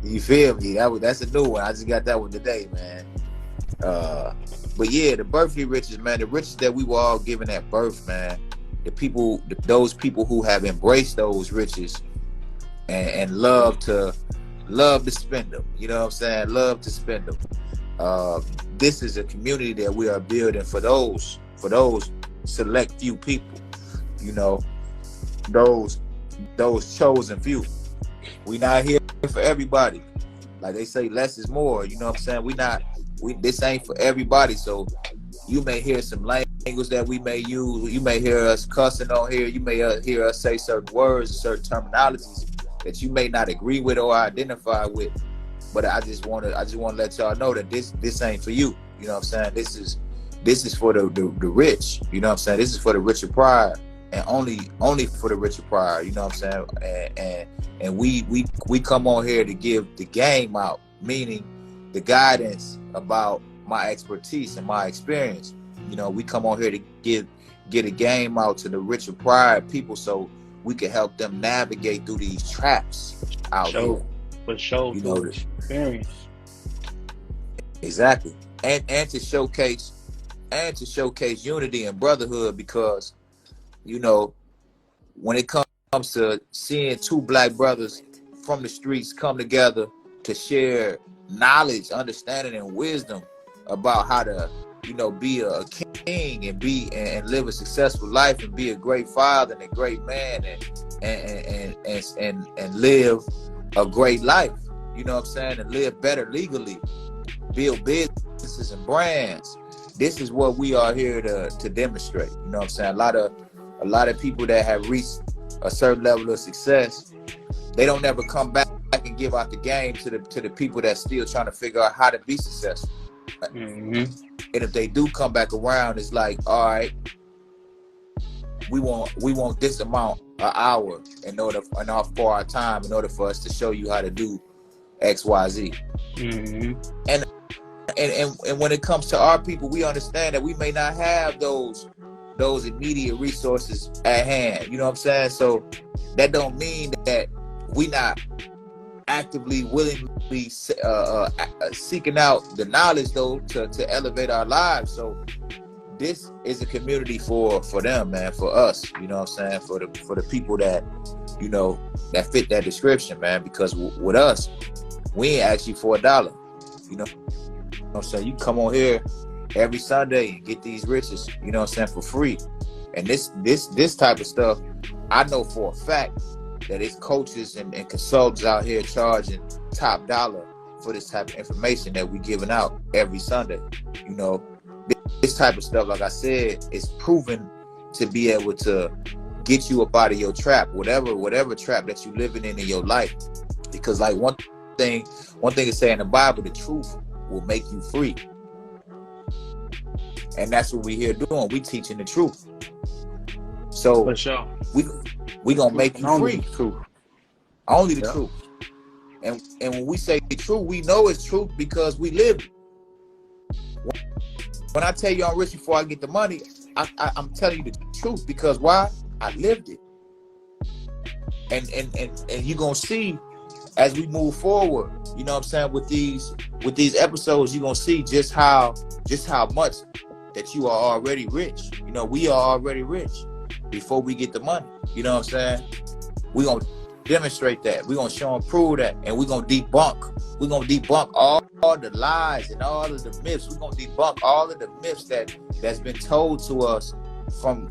You feel me? That's a new one. I just got that one today, man. But yeah, the birthly riches, man, the riches that we were all given at birth, man. Those people who have embraced those riches and love to spend them. You know what I'm saying? Love to spend them. This is a community that we are building for those select few people. Those chosen few. We not here for everybody. Like they say, less is more. You know what I'm saying? This ain't for everybody. So you may hear some language that we may use. You may hear us cussing on here. You may hear us say certain words and certain terminologies that you may not agree with or identify with. But I just want to let y'all know that this ain't for you. You know what I'm saying? This is for the rich. You know what I'm saying? This is for the Richard Pryor, and only for the Richard Pryor. You know what I'm saying? And we come on here to give the game out, meaning the guidance about my expertise and my experience. We come on here to get a game out to the Richard Pryor people, so we can help them navigate through these traps out here. For sure, experience. Exactly, and to showcase unity and brotherhood, because when it comes to seeing two black brothers from the streets come together to share knowledge, understanding, and wisdom about how to be a king and live a successful life and be a great father and a great man and live a great life, you know what I'm saying, and live better legally, build businesses and brands. This is what we are here to demonstrate. You know what I'm saying? A lot of people that have reached a certain level of success, they don't ever come back and give out the game to the people that's still trying to figure out how to be successful. Mm-hmm. And if they do come back around, it's like, all right, we want this amount an hour for our time in order for us to show you how to do X, Y, Z. Mm-hmm. And when it comes to our people, we understand that we may not have those immediate resources at hand. You know what I'm saying? So that don't mean that we not actively, willingly seeking out the knowledge though to elevate our lives. So this is a community for them, man, for us. You know what I'm saying? For the people that, you know, that fit that description, man. Because with us, we ain't ask you for $1. You know what I'm saying? You come on here every Sunday and get these riches, you know what I'm saying, for free. And this type of stuff, I know for a fact that it's coaches and consultants out here charging top dollar for this type of information that we giving out every Sunday. You know, this type of stuff, like I said, is proven to be able to get you up out of your trap, whatever trap that you living in your life. Because like one thing is saying in the Bible, the truth will make you free. And that's what we here doing. We teaching the truth. So For sure. we gonna make you free. Only the Yeah. truth. And when we say the truth, we know it's truth because we live it. When I tell you I'm rich before I get the money, I'm telling you the truth because why? I lived it. And you're gonna see as we move forward, you know what I'm saying, with these episodes, you're gonna see just how much that you are already rich. You know, we are already rich before we get the money. You know what I'm saying? We're gonna demonstrate that. We're gonna show and prove that, and we're gonna debunk all the lies and all of the myths. We're gonna debunk all of the myths that's been told to us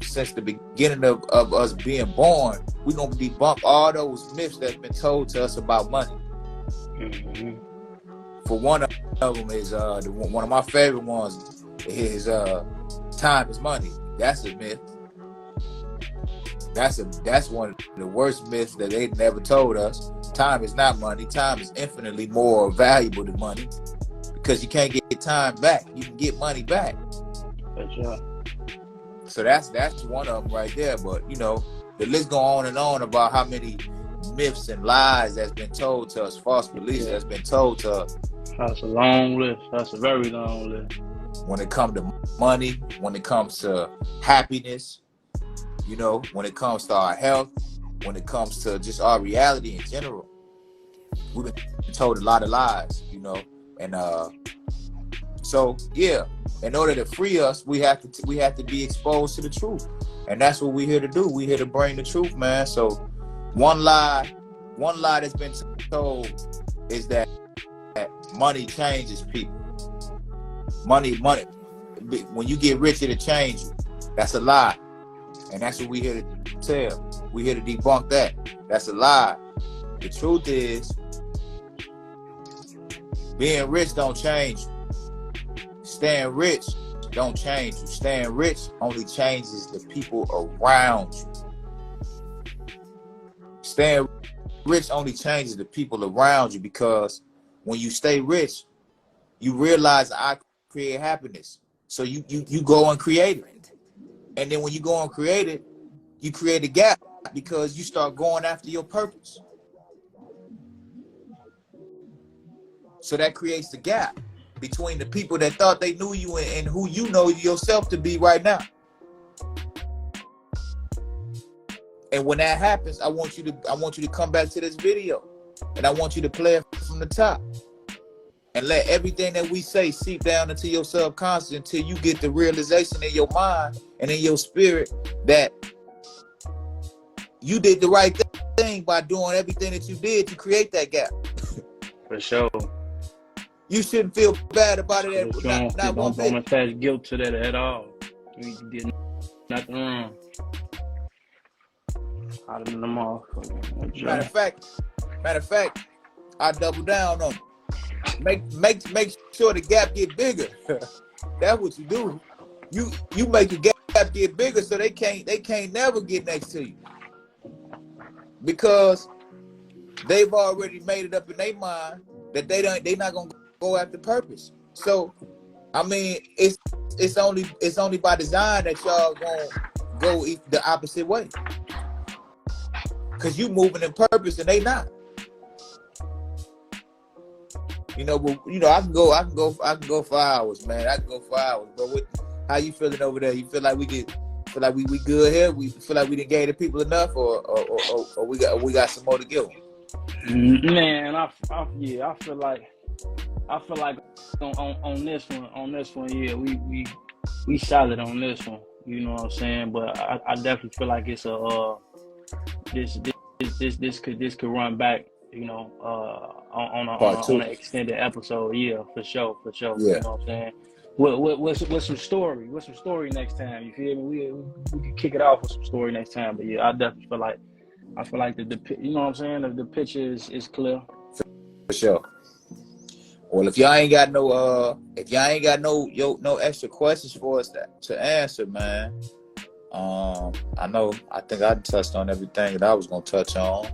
since the beginning of us being born. We're gonna debunk all those myths that's been told to us about money. Mm-hmm. For one of them is one of my favorite ones is time is money. That's a myth. That's one of the worst myths that they never told us. Time is not money. Time is infinitely more valuable than money because you can't get time back. You can get money back. For sure. So that's one of them right there. But you know, the list go on and on about how many myths and lies that's been told to us, false beliefs that's been told to us. That's a long list. That's a very long list. When it comes to money, when it comes to happiness, you know, when it comes to our health, when it comes to just our reality in general, we've been told a lot of lies, you know, and so yeah, in order to free us, we have to be exposed to the truth, and that's what we're here to do. We're here to bring the truth, man. So one lie that's been told is that money changes people. Money. When you get rich, it'll change you. That's a lie. And that's what we're here to tell. We're here to debunk that. That's a lie. The truth is, being rich don't change you. Staying rich don't change you. Staying rich only changes the people around you. Staying rich only changes the people around you because when you stay rich, you realize I create happiness. So you go and create it. And then when you go and create it, you create a gap because you start going after your purpose. So that creates the gap between the people that thought they knew you and who you know yourself to be right now. And when that happens, I want you to come back to this video, and I want you to play it from the top. And let everything that we say seep down into your subconscious until you get the realization in your mind and in your spirit that you did the right thing by doing everything that you did to create that gap. For sure. You shouldn't feel bad about it. Not one bit. Don't attach guilt to that at all. You did nothing wrong. Out of them all. Matter of fact, I double down on it. Make sure the gap get bigger. That's what you do. You make the gap get bigger so they can't never get next to you. Because they've already made it up in their mind that they not gonna go after purpose. So I mean it's only by design that y'all gonna go the opposite way. Cause you moving in purpose and they not. You know, but you know, I can go for hours, man. I can go for hours. But how you feeling over there? You feel like we good here? We feel like we didn't gain the people enough, or we got some more to give them? Man, I feel like on this one, yeah, we solid on this one. You know what I'm saying? But I definitely feel like it's this could run back. You know, on an extended episode. Yeah, for sure. Yeah. You know what I'm saying? What's some story? What's some story next time? You feel me? We can kick it off with some story next time. But yeah, I definitely feel like the you know what I'm saying? The picture is clear. For sure. Well, if y'all ain't got no extra questions for us to answer, man. I think I touched on everything that I was gonna touch on.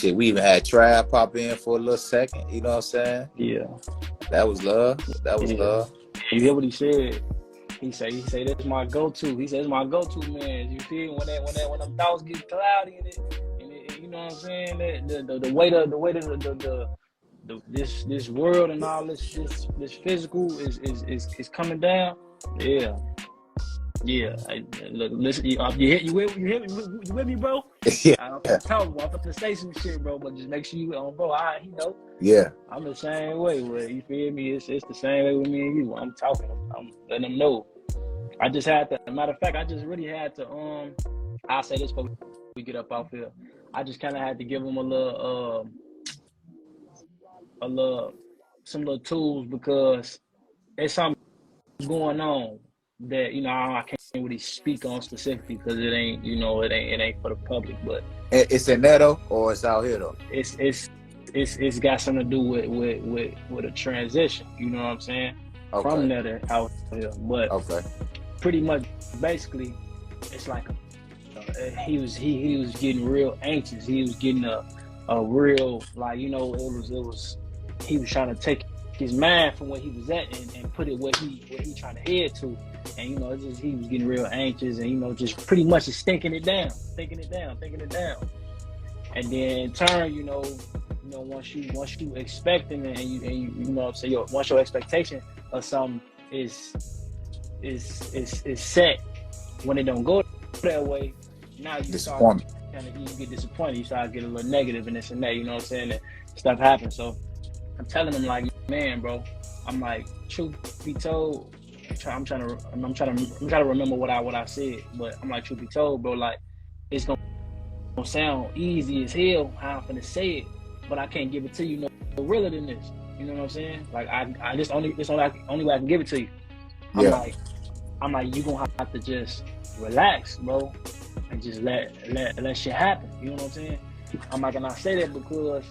We even had Trav pop in for a little second, you know what I'm saying? Yeah. That was love. Love. You hear what he said? He say that's my go-to. He says it's my go-to, man. You feel when them thoughts get cloudy and it you know what I'm saying? The weight of this world and all this physical is coming down. Yeah. Yeah, look, listen. You with me, bro? Yeah. I'm gonna say some shit, bro. But just make sure you on, bro. You know. Yeah. I'm the same way. Well, you feel me? It's the same way with me and you. I'm talking. I'm letting them know. I just had to. Matter of fact, I just really had to. I'll say this before we get up off here. I just kind of had to give them some little tools because there's something going on that, you know, I can't really speak on specifically because it ain't for the public, but it's in Neto or it's out here though. It's got something to do with a transition. You know what I'm saying? Okay. From Neto out here, but okay. Pretty much basically, it's like he was getting real anxious. He was getting a real, like, you know, it was he was trying to take his mind from where he was at and put it where he trying to head to. And, you know, it's just, he was getting real anxious and, you know, just pretty much just thinking it down. And then in turn, you know, once you expecting it and you know what I'm saying, once your expectation of something is set, when it don't go that way, now you start you get disappointed, you start getting a little negative and this and that, you know what I'm saying, and stuff happens. So I'm telling him, like, man, bro, I'm like, truth be told, I'm trying to remember what I said, but I'm like, truth be told, bro, like, it's gonna sound easy as hell how I'm gonna say it, but I can't give it to you no realer than this. You know what I'm saying? Like, this only way I can give it to you. I'm like, you gonna have to just relax, bro, and just let shit happen. You know what I'm saying? I'm like, and I say that because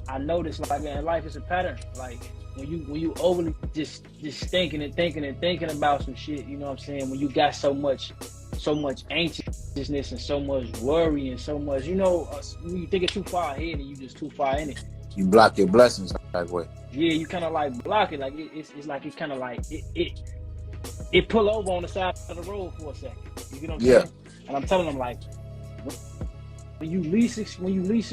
I notice, like, in life is a pattern. Like, when you overly just thinking about some shit, you know what I'm saying? When you got so much anxiousness and so much worry and so much, you know, when you think it too far ahead and you just too far in it, you block your blessings that way. Yeah, you kind of like block it. Like it's like it kind of like it pull over on the side of the road for a second. You know what I'm saying? And I'm telling them, like, when you least expect, when you least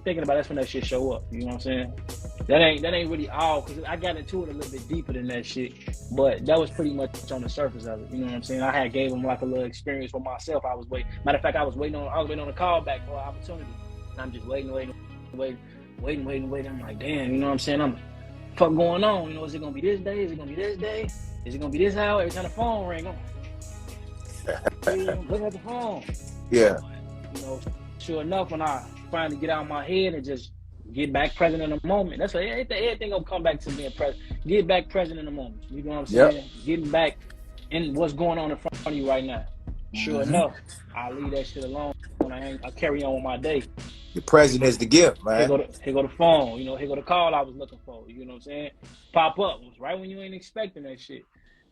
thinking about it, that's when that shit show up. You know what I'm saying? That ain't really all, because I got into it a little bit deeper than that shit. But that was pretty much on the surface of it. You know what I'm saying? I gave them like a little experience for myself. Matter of fact, I was waiting on a call back for an opportunity. And I'm just waiting. I'm like, damn, you know what I'm saying? I'm fuck going on. You know, is it gonna be this day? Is it gonna be this day? Is it gonna be this hour? Every time the phone ring, I'm looking at the phone. Yeah. You know, sure enough, when I finally get out of my head and just get back present in the moment, that's what everything gonna come back to being present. Get back present in the moment. You know what I'm saying? Yep. Getting back in what's going on in front of you right now. Sure enough, I leave that shit alone. I carry on with my day. The present is the gift, man. Here go the phone. You know, here go the call I was looking for. You know what I'm saying? Pop up. It was right when you ain't expecting that shit.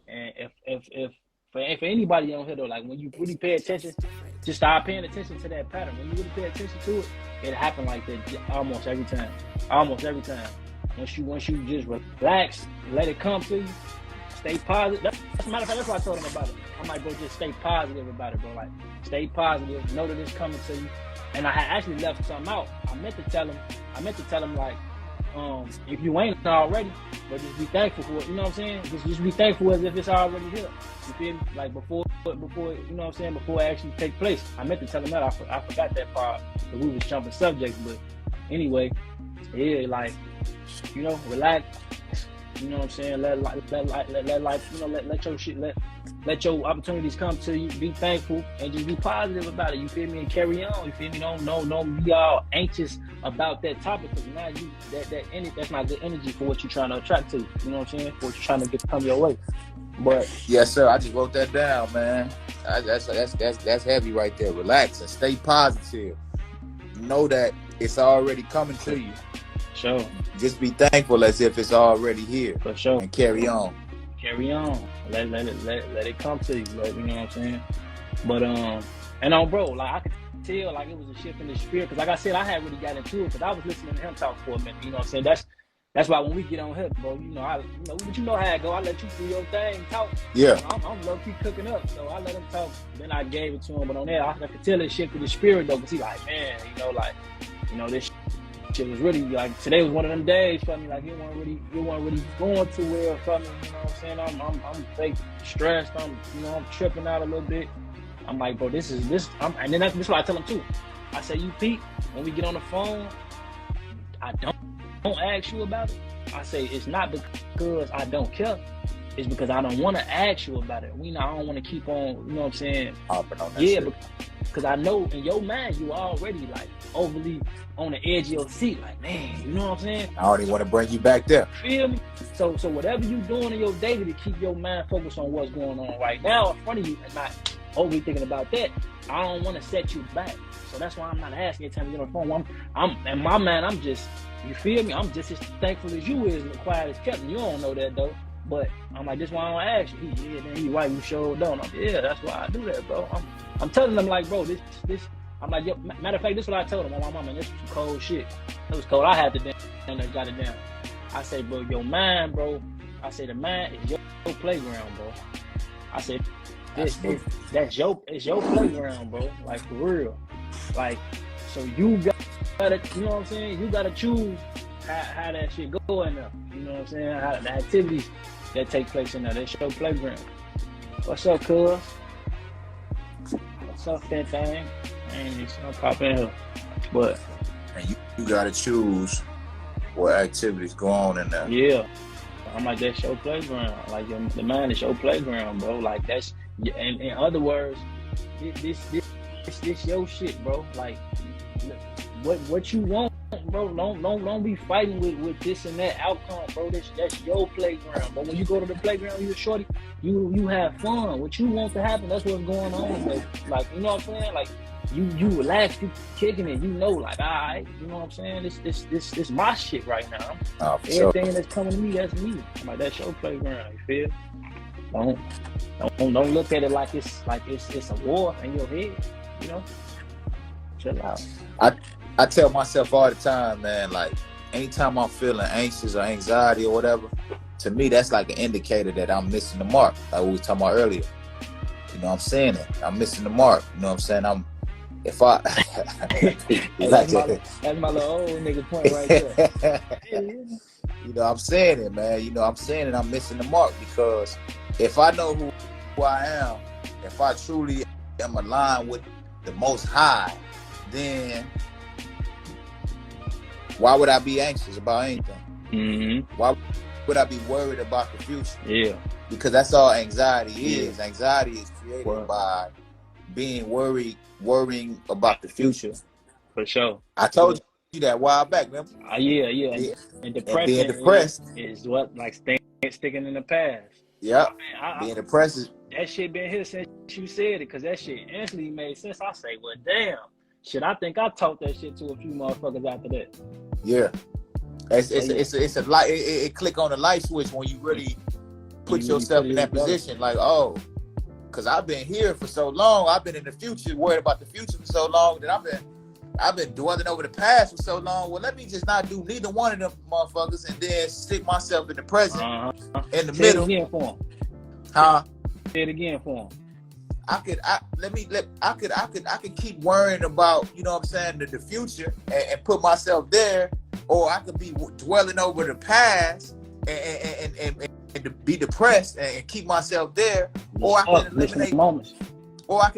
And if for anybody on here though, like, when you really pay attention, just start paying attention to that pattern. When you really pay attention to it, it happen like that almost every time. Once you just relax, let it come to you, stay positive. That's a matter of fact, that's what I told him about it. I'm like, bro, just stay positive about it, bro. Like, stay positive. Know that it's coming to you. And I had actually left something out. I meant to tell him like, if you ain't already, but just be thankful for it. You know what I'm saying? Just be thankful as if it's already here. You feel me? Like before, you know what I'm saying? Before it actually take place. I meant to tell him that. I forgot that part. But we was jumping subjects. But anyway, yeah, like, you know, relax. You know what I'm saying? Let life, you know, let your shit, let your opportunities come to you. Be thankful and just be positive about it. You feel me? And carry on. You feel me? Don't be all anxious about that topic, because now that's not good energy for what you're trying to attract to. You know what I'm saying? For what you're trying to get to come your way. But yes, sir. I just wrote that down, man. That's heavy right there. Relax and stay positive. Know that it's already coming to you. Sure. Just be thankful as if it's already here. For sure. And carry on. Carry on. Let it come to you. Like, you know what I'm saying? But and bro, like I could tell like it was a shift in the spirit, because like I said, I had really got into it because I was listening to him talk for a minute. You know what I'm saying? That's why when we get on here, bro, but you know how it go. I let you do your thing, talk. Yeah. I'm low key cooking up, so I let him talk. Then I gave it to him, but on there I could tell it shifted the spirit though, because he like, man, this shit was really like, today was one of them days for me. Like it wasn't really going too well for me. You know what I'm saying? I'm fake stressed. I'm tripping out a little bit. I'm like, bro, this. And then this is what I tell him too. I say, you Pete, when we get on the phone, I don't ask you about it. I say it's not because I don't care. It's because I don't want to ask you about it. I don't want to keep on. You know what I'm saying? Because I know in your mind you already like overly on the edge of your seat. Like, man, you know what I'm saying? I don't even want to bring you back there. Feel me? So whatever you doing in your day to keep your mind focused on what's going on right now in front of you and not overly thinking about that, I don't want to set you back. So that's why I'm not asking you time to get on the phone. I'm in my mind, I'm just, you feel me? I'm just as thankful as you is and the quiet as kept. You don't know that though. But I'm like, this is why I don't ask you. He right, you sure don't. That's why I do that, bro. I'm telling them like, bro, this. I'm like, yo, matter of fact, this is what I told him. My mama, this was some cold shit. It was cold. I had to damn got it down. I say, bro, your mind, bro. I say the mind is your playground, bro. I said, it's your playground, bro. Like for real. Like, so you gotta, you know what I'm saying? You gotta choose how that shit go in there. You know what I'm saying? How the activities that take place in there. That's your playground. What's up, cuz? What's up, that thing? Man, it's gonna pop in here. But and you gotta choose what activities go on in there. Yeah. I'm like, that's your playground. Like the mind is your playground, bro. Like that's, and in other words, this your shit, bro. Like what you want, bro. Don't be fighting with this and that outcome, bro. That's your playground. But when you go to the playground, you're shorty, you have fun. What you want to happen, that's what's going on, bro. Like, you know what I'm saying? Like you relax, you kicking it, like, all right, you know what I'm saying? This my shit right now. Everything that's coming to me, that's me. I'm like, that's your playground, you feel? Don't look at it like it's a war in your head, you know? Chill out. I tell myself all the time, man, like anytime I'm feeling anxious or anxiety or whatever, to me that's like an indicator that I'm missing the mark, like we were talking about earlier. You know what I'm saying? I'm missing the mark. You know what I'm saying? That's my little old nigga point right there. You know, I'm saying it, man. You know, I'm saying it. I'm missing the mark, because if I know who I am, if I truly am aligned with the Most High, then why would I be anxious about anything? Mm-hmm. Why would I be worried about the future? Yeah. Because that's all anxiety is. Anxiety is created by being worrying about the future. For sure. I told you that a while back, remember? Yeah. And being depressed is what, like, sticking in the past. Yeah. Being depressed is... That shit been here since you said it, because that shit instantly made sense. I say, well, damn. Shit, I think I taught that shit to a few motherfuckers after that. Yeah. It's a light. It click on the light switch when you really put yourself in that position. Like, oh, because I've been here for so long. I've been in the future, worried about the future for so long, that I've been dwelling over the past for so long. Well, let me just not do neither one of them motherfuckers and then stick myself in the present, in the middle. Huh? Say it again for him. I could keep worrying about, you know what I'm saying, the future and put myself there, or I could be dwelling over the past and be depressed and keep myself there, or I can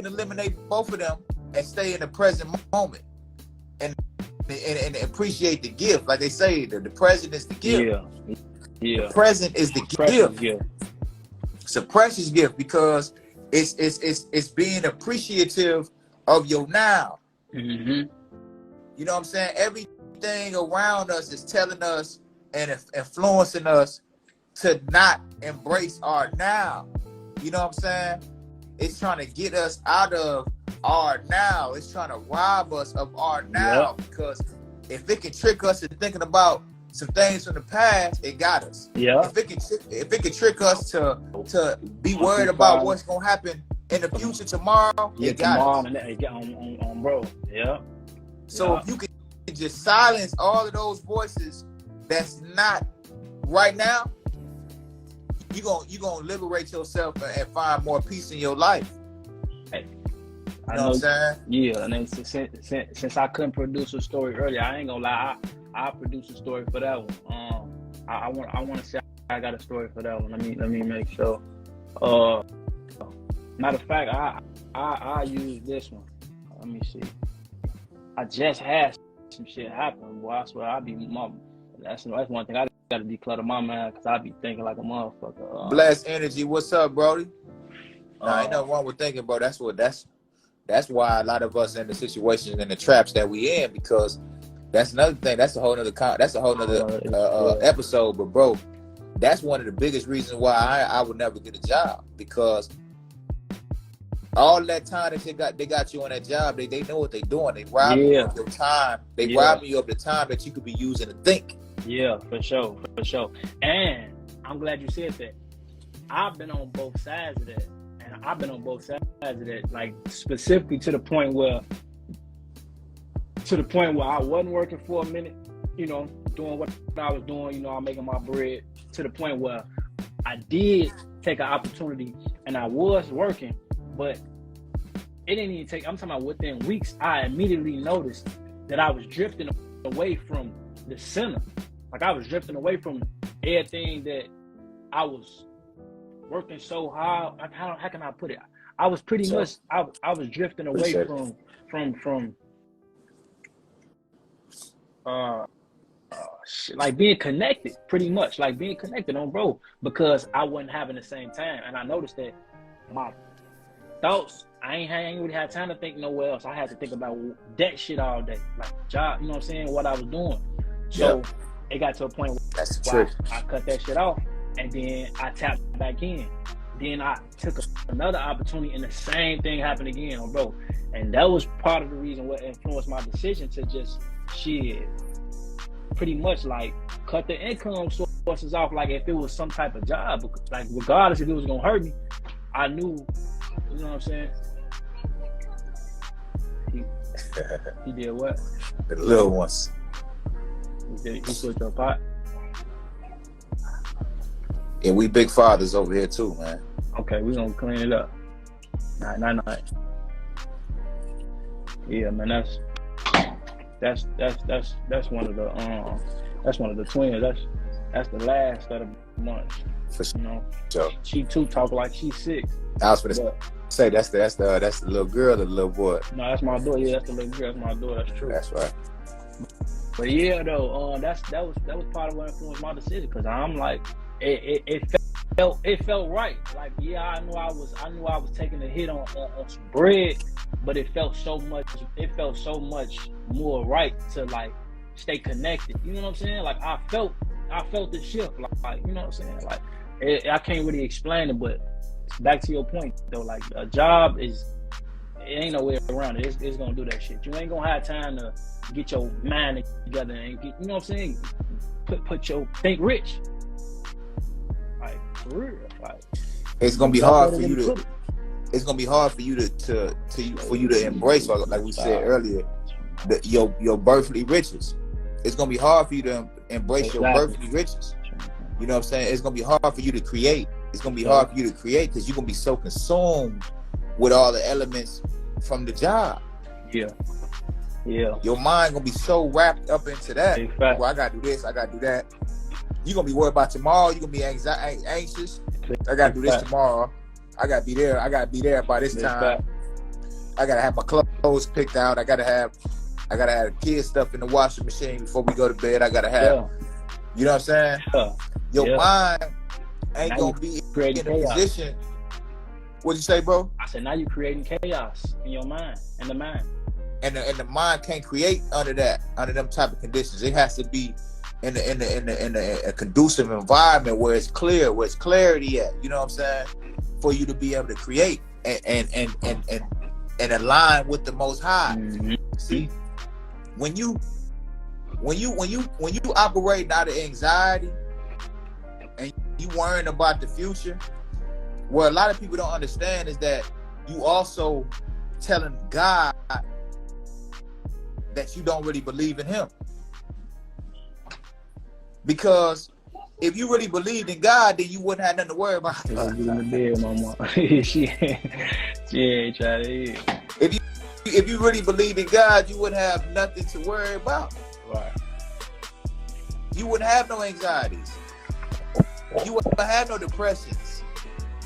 eliminate both of them and stay in the present moment and appreciate the gift. Like they say, the present is the gift. Yeah. The present is the gift. It's a precious gift because it's being appreciative of your now. Mm-hmm. You know what I'm saying? Everything around us is telling us and influencing us to not embrace our now. You know what I'm saying? It's trying to get us out of our now. It's trying to rob us of our now, because if it can trick us into thinking about some things from the past, it got us. Yeah. If it can trick us to be worried about what's gonna happen in the future tomorrow, it got us. On bro. Yeah. So if you can just silence all of those voices that's not right now, you gonna liberate yourself and find more peace in your life. Hey, you know what I'm saying? Yeah, and then since I couldn't produce a story earlier, I ain't gonna lie. I produced a story for that one. I want to say I got a story for that one. Let me make sure. Matter of fact, I use this one. Let me see. I just had some shit happen, boy. I swear I be that's one thing I gotta declutter my mind, because I be thinking like a motherfucker. Blessed energy. What's up, Brody? Nah, ain't nothing wrong with thinking, bro. That's why a lot of us in the situations and the traps that we in, because that's another thing. That's a whole nother episode. But bro, that's one of the biggest reasons why I would never get a job, because all that time that they got you on that job, they know what they doing. They rob you of your time. They rob you of the time that you could be using to think. Yeah, for sure. And I'm glad you said that. I've been on both sides of that. And I've been on both sides of that, like specifically to the point where I wasn't working for a minute, you know, doing what I was doing, you know, I'm making my bread, to the point where I did take an opportunity and I was working, but it didn't even take, I'm talking about within weeks, I immediately noticed that I was drifting away from the center. Like I was drifting away from everything that I was working so hard. How can I put it? I was pretty much, I was drifting away from like being connected, pretty much, like being connected on bro, because I wasn't having the same time. And I noticed that my thoughts, I ain't really had time to think nowhere else. I had to think about that shit all day, like job, you know what I'm saying, what I was doing. So it got to a point where I cut that shit off, and then I tapped back in. Then I took another opportunity, and the same thing happened again, bro. And that was part of the reason what influenced my decision to just pretty much like cut the income sources off. Like if it was some type of job, like regardless if it was gonna hurt me, I knew, you know what I'm saying? He did what? The little ones. He switched your pot. And we big fathers over here too, man. Okay, we gonna clean it up. Night. Yeah, man, that's one of the twins. That's the last of the bunch. You know, she too talk like she's 6. I was gonna say that's the little girl or the little boy. No, that's my daughter. Yeah, that's the little girl. That's my daughter. That's true. That's right. But yeah, though, that was part of what influenced my decision, because I'm like, it felt right. Like, yeah, I knew I was taking a hit on some bread, but it felt so much more right to like stay connected. You know what I'm saying? Like I felt the shift. Like you know what I'm saying? Like I can't really explain it, but back to your point though, like a job it ain't no way around it. It's gonna do that shit. You ain't gonna have time to get your mind together and get, you know what I'm saying? Put your think rich. Like for real. Like it's gonna be hard for you to. It's gonna be hard for you to embrace, like we said earlier, your birthly riches. It's gonna be hard for you to embrace your birthly riches. You know what I'm saying? It's gonna be hard for you to create. it's gonna be hard for you to create because you're gonna be so consumed with all the elements from the job. Yeah. Yeah. Your mind gonna be so wrapped up into that. Big fact. Well, I gotta do this, I gotta do that. You're gonna be worried about tomorrow. You're gonna be anxious. I gotta do this tomorrow. I gotta be there. I gotta be there by this time. I gotta have my clothes picked out. I gotta have the kids stuff in the washing machine before we go to bed. I gotta have, you know what I'm saying? Your mind ain't now gonna be in a position. What'd you say, bro? I said now you're creating chaos in your mind, in the mind. And the mind can't create under them type of conditions. It has to be in a conducive environment where it's clear, where it's clarity at. You know what I'm saying? For you to be able to create and align with the Most High. Mm-hmm. See, when you operate out of anxiety and you worrying about the future, what a lot of people don't understand is that you also telling God that you don't really believe in Him. Because if you really believed in God, then you wouldn't have nothing to worry about. I'll get in the bed, mama. she ain't trying to eat. If you really believed in God, you wouldn't have nothing to worry about. Right. You wouldn't have no anxieties. You wouldn't have no depressions.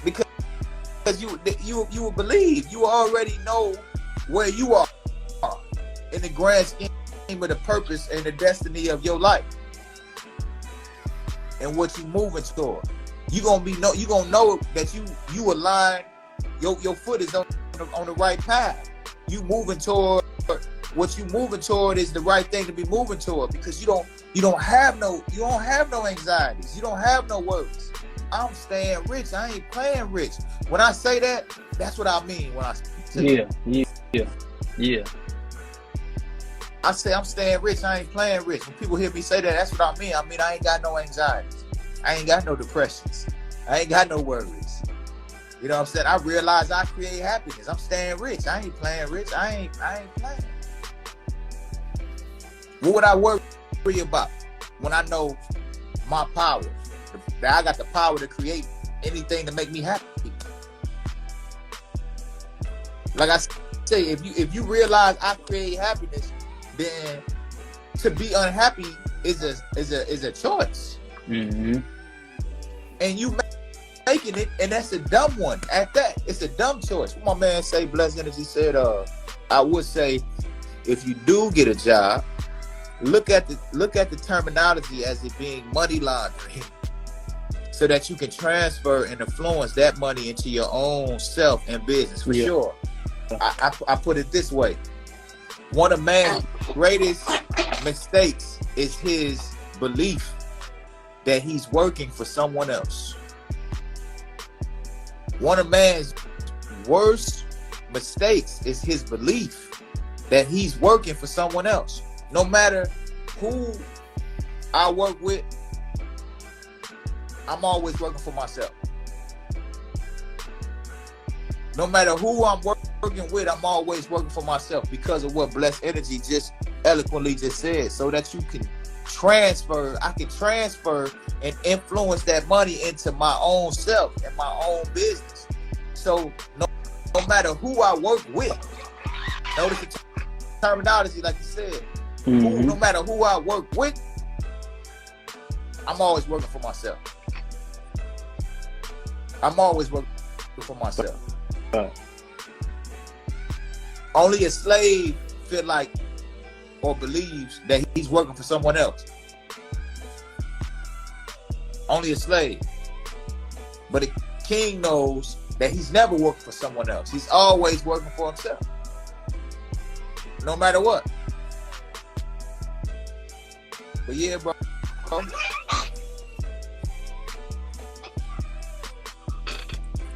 Because you would believe. You already know where you are in the grand scheme of the purpose and the destiny of your life. And what you moving toward. You gonna know that you align, your foot is on the right path. You moving toward what you moving toward is the right thing to be moving toward, because you don't have no anxieties. You don't have no worries. I'm staying rich. I ain't playing rich. When I say that, that's what I mean when I say Yeah. I say I'm staying rich. I ain't playing rich. When people hear me say that, that's what I mean. I mean, I ain't got no anxieties. I ain't got no depressions. I ain't got no worries. You know what I'm saying? I realize I create happiness. I'm staying rich. I ain't playing rich. I ain't playing. What would I worry about when I know my power? That I got the power to create anything to make me happy. Like I say, if you realize I create happiness, then to be unhappy is a choice. Mm-hmm. And you making it, and that's a dumb one at that. It's a dumb choice. What my man say, Blessed Energy said, I would say, if you do get a job, look at the terminology as it being money laundering, so that you can transfer and influence that money into your own self and business. For sure. I put it this way. One of man's greatest mistakes is his belief that he's working for someone else. One of man's worst mistakes is his belief that he's working for someone else. No matter who I work with, I'm always working for myself. No matter who I'm working with, I'm always working for myself, because of what Blessed Energy just eloquently just said, so that you can I can transfer and influence that money into my own self and my own business. So no matter who I work with, notice the terminology, like you said, Mm-hmm. no matter who I work with, I'm always working for myself. I'm always working for myself. Only a slave feel like or believes that he's working for someone else. Only a slave. But a king knows that he's never working for someone else. He's always working for himself. No matter what. But yeah, bro.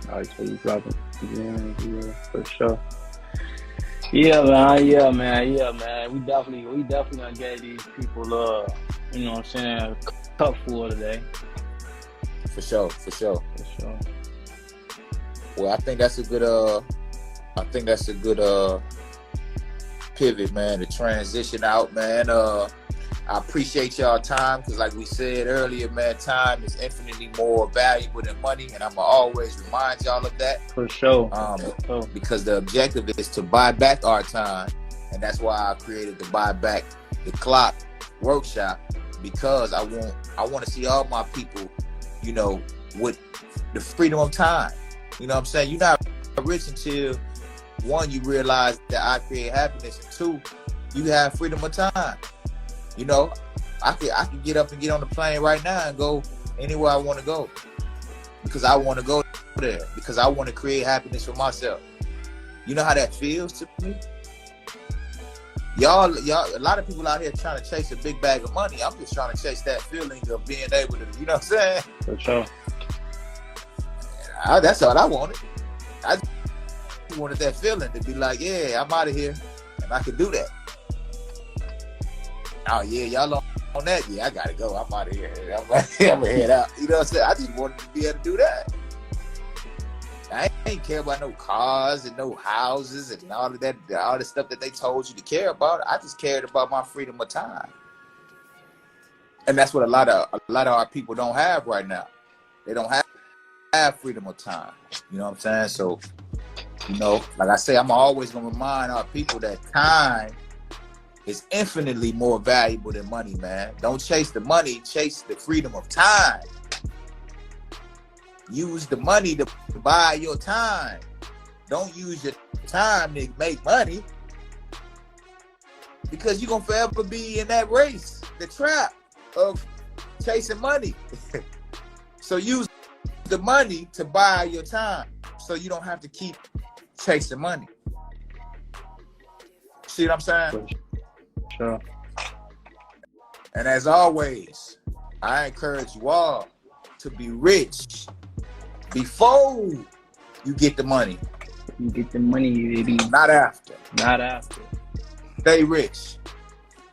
Alright, so you dropping again, for sure. Yeah, man. We definitely gonna get these people, you know what I'm saying, a cup full today. For sure. Well, I think that's a good pivot, man, to transition out, man. I appreciate y'all time, because like we said earlier, man, time is infinitely more valuable than money, and I'm gonna always remind y'all of that. For sure. Because the objective is to buy back our time, and that's why I created the Buy Back the Clock workshop, because I want to see all my people, you know, with the freedom of time. You know what I'm saying? You're not rich until, one, you realize that I create happiness, and two, you have freedom of time. You know, I could get up and get on the plane right now and go anywhere I want to go, because I want to go there, because I want to create happiness for myself. You know how that feels to me? Y'all, a lot of people out here trying to chase a big bag of money. I'm just trying to chase that feeling of being able to, you know what I'm saying? For sure. That's all I wanted. I just wanted that feeling to be like, yeah, I'm out of here, and I could do that. Oh yeah, y'all on that? Yeah, I gotta go. I'm out of here. I'm gonna head out. You know what I'm saying? I just wanted to be able to do that. I ain't care about no cars and no houses and all of that, all the stuff that they told you to care about. I just cared about my freedom of time, and that's what a lot of our people don't have right now. They don't have freedom of time. You know what I'm saying? So, you know, like I say, I'm always gonna remind our people that time is infinitely more valuable than money, man. Don't chase the money, chase the freedom of time. Use the money to buy your time. Don't use your time to make money, because you're gonna forever be in that race, the trap of chasing money. So use the money to buy your time, so you don't have to keep chasing money. See what I'm saying? Sure. And as always, I encourage you all to be rich before you get the money. You get the money, baby. Not after. Not after. Stay rich.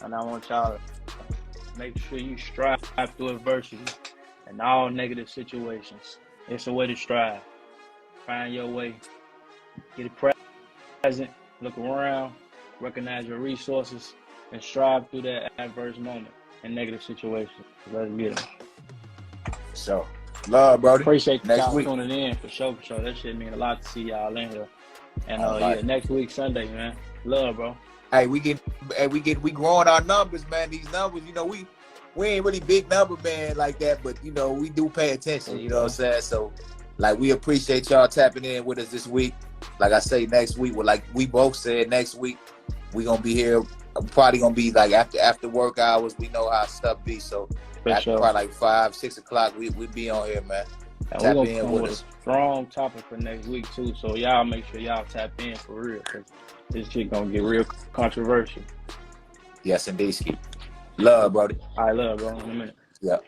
And I want y'all to make sure you strive through adversity and all negative situations. It's a way to strive. Find your way. Get it present. Look around. Recognize your resources. And strive through that adverse moment and negative situations. Let's get it. So, love, Brody. Appreciate next y'all week. tuning in for sure. That shit mean a lot to see y'all in here. And right. yeah, next week Sunday, man. Love, bro. Hey, we growing our numbers, man. These numbers, you know, we ain't really big number man like that, but you know, we do pay attention. You know what I'm saying? So, like, we appreciate y'all tapping in with us this week. Like I say, next week, like we both said, next week we gonna be here. Probably gonna be like after work hours. We know how stuff be, so after probably like 5, 6 o'clock, we be on here, man. And we're gonna come with a strong topic for next week too. So y'all make sure y'all tap in for real, cause this shit gonna get real controversial. Yes, indeed, Ski. Love, brody. I love, bro. In a minute. Yep.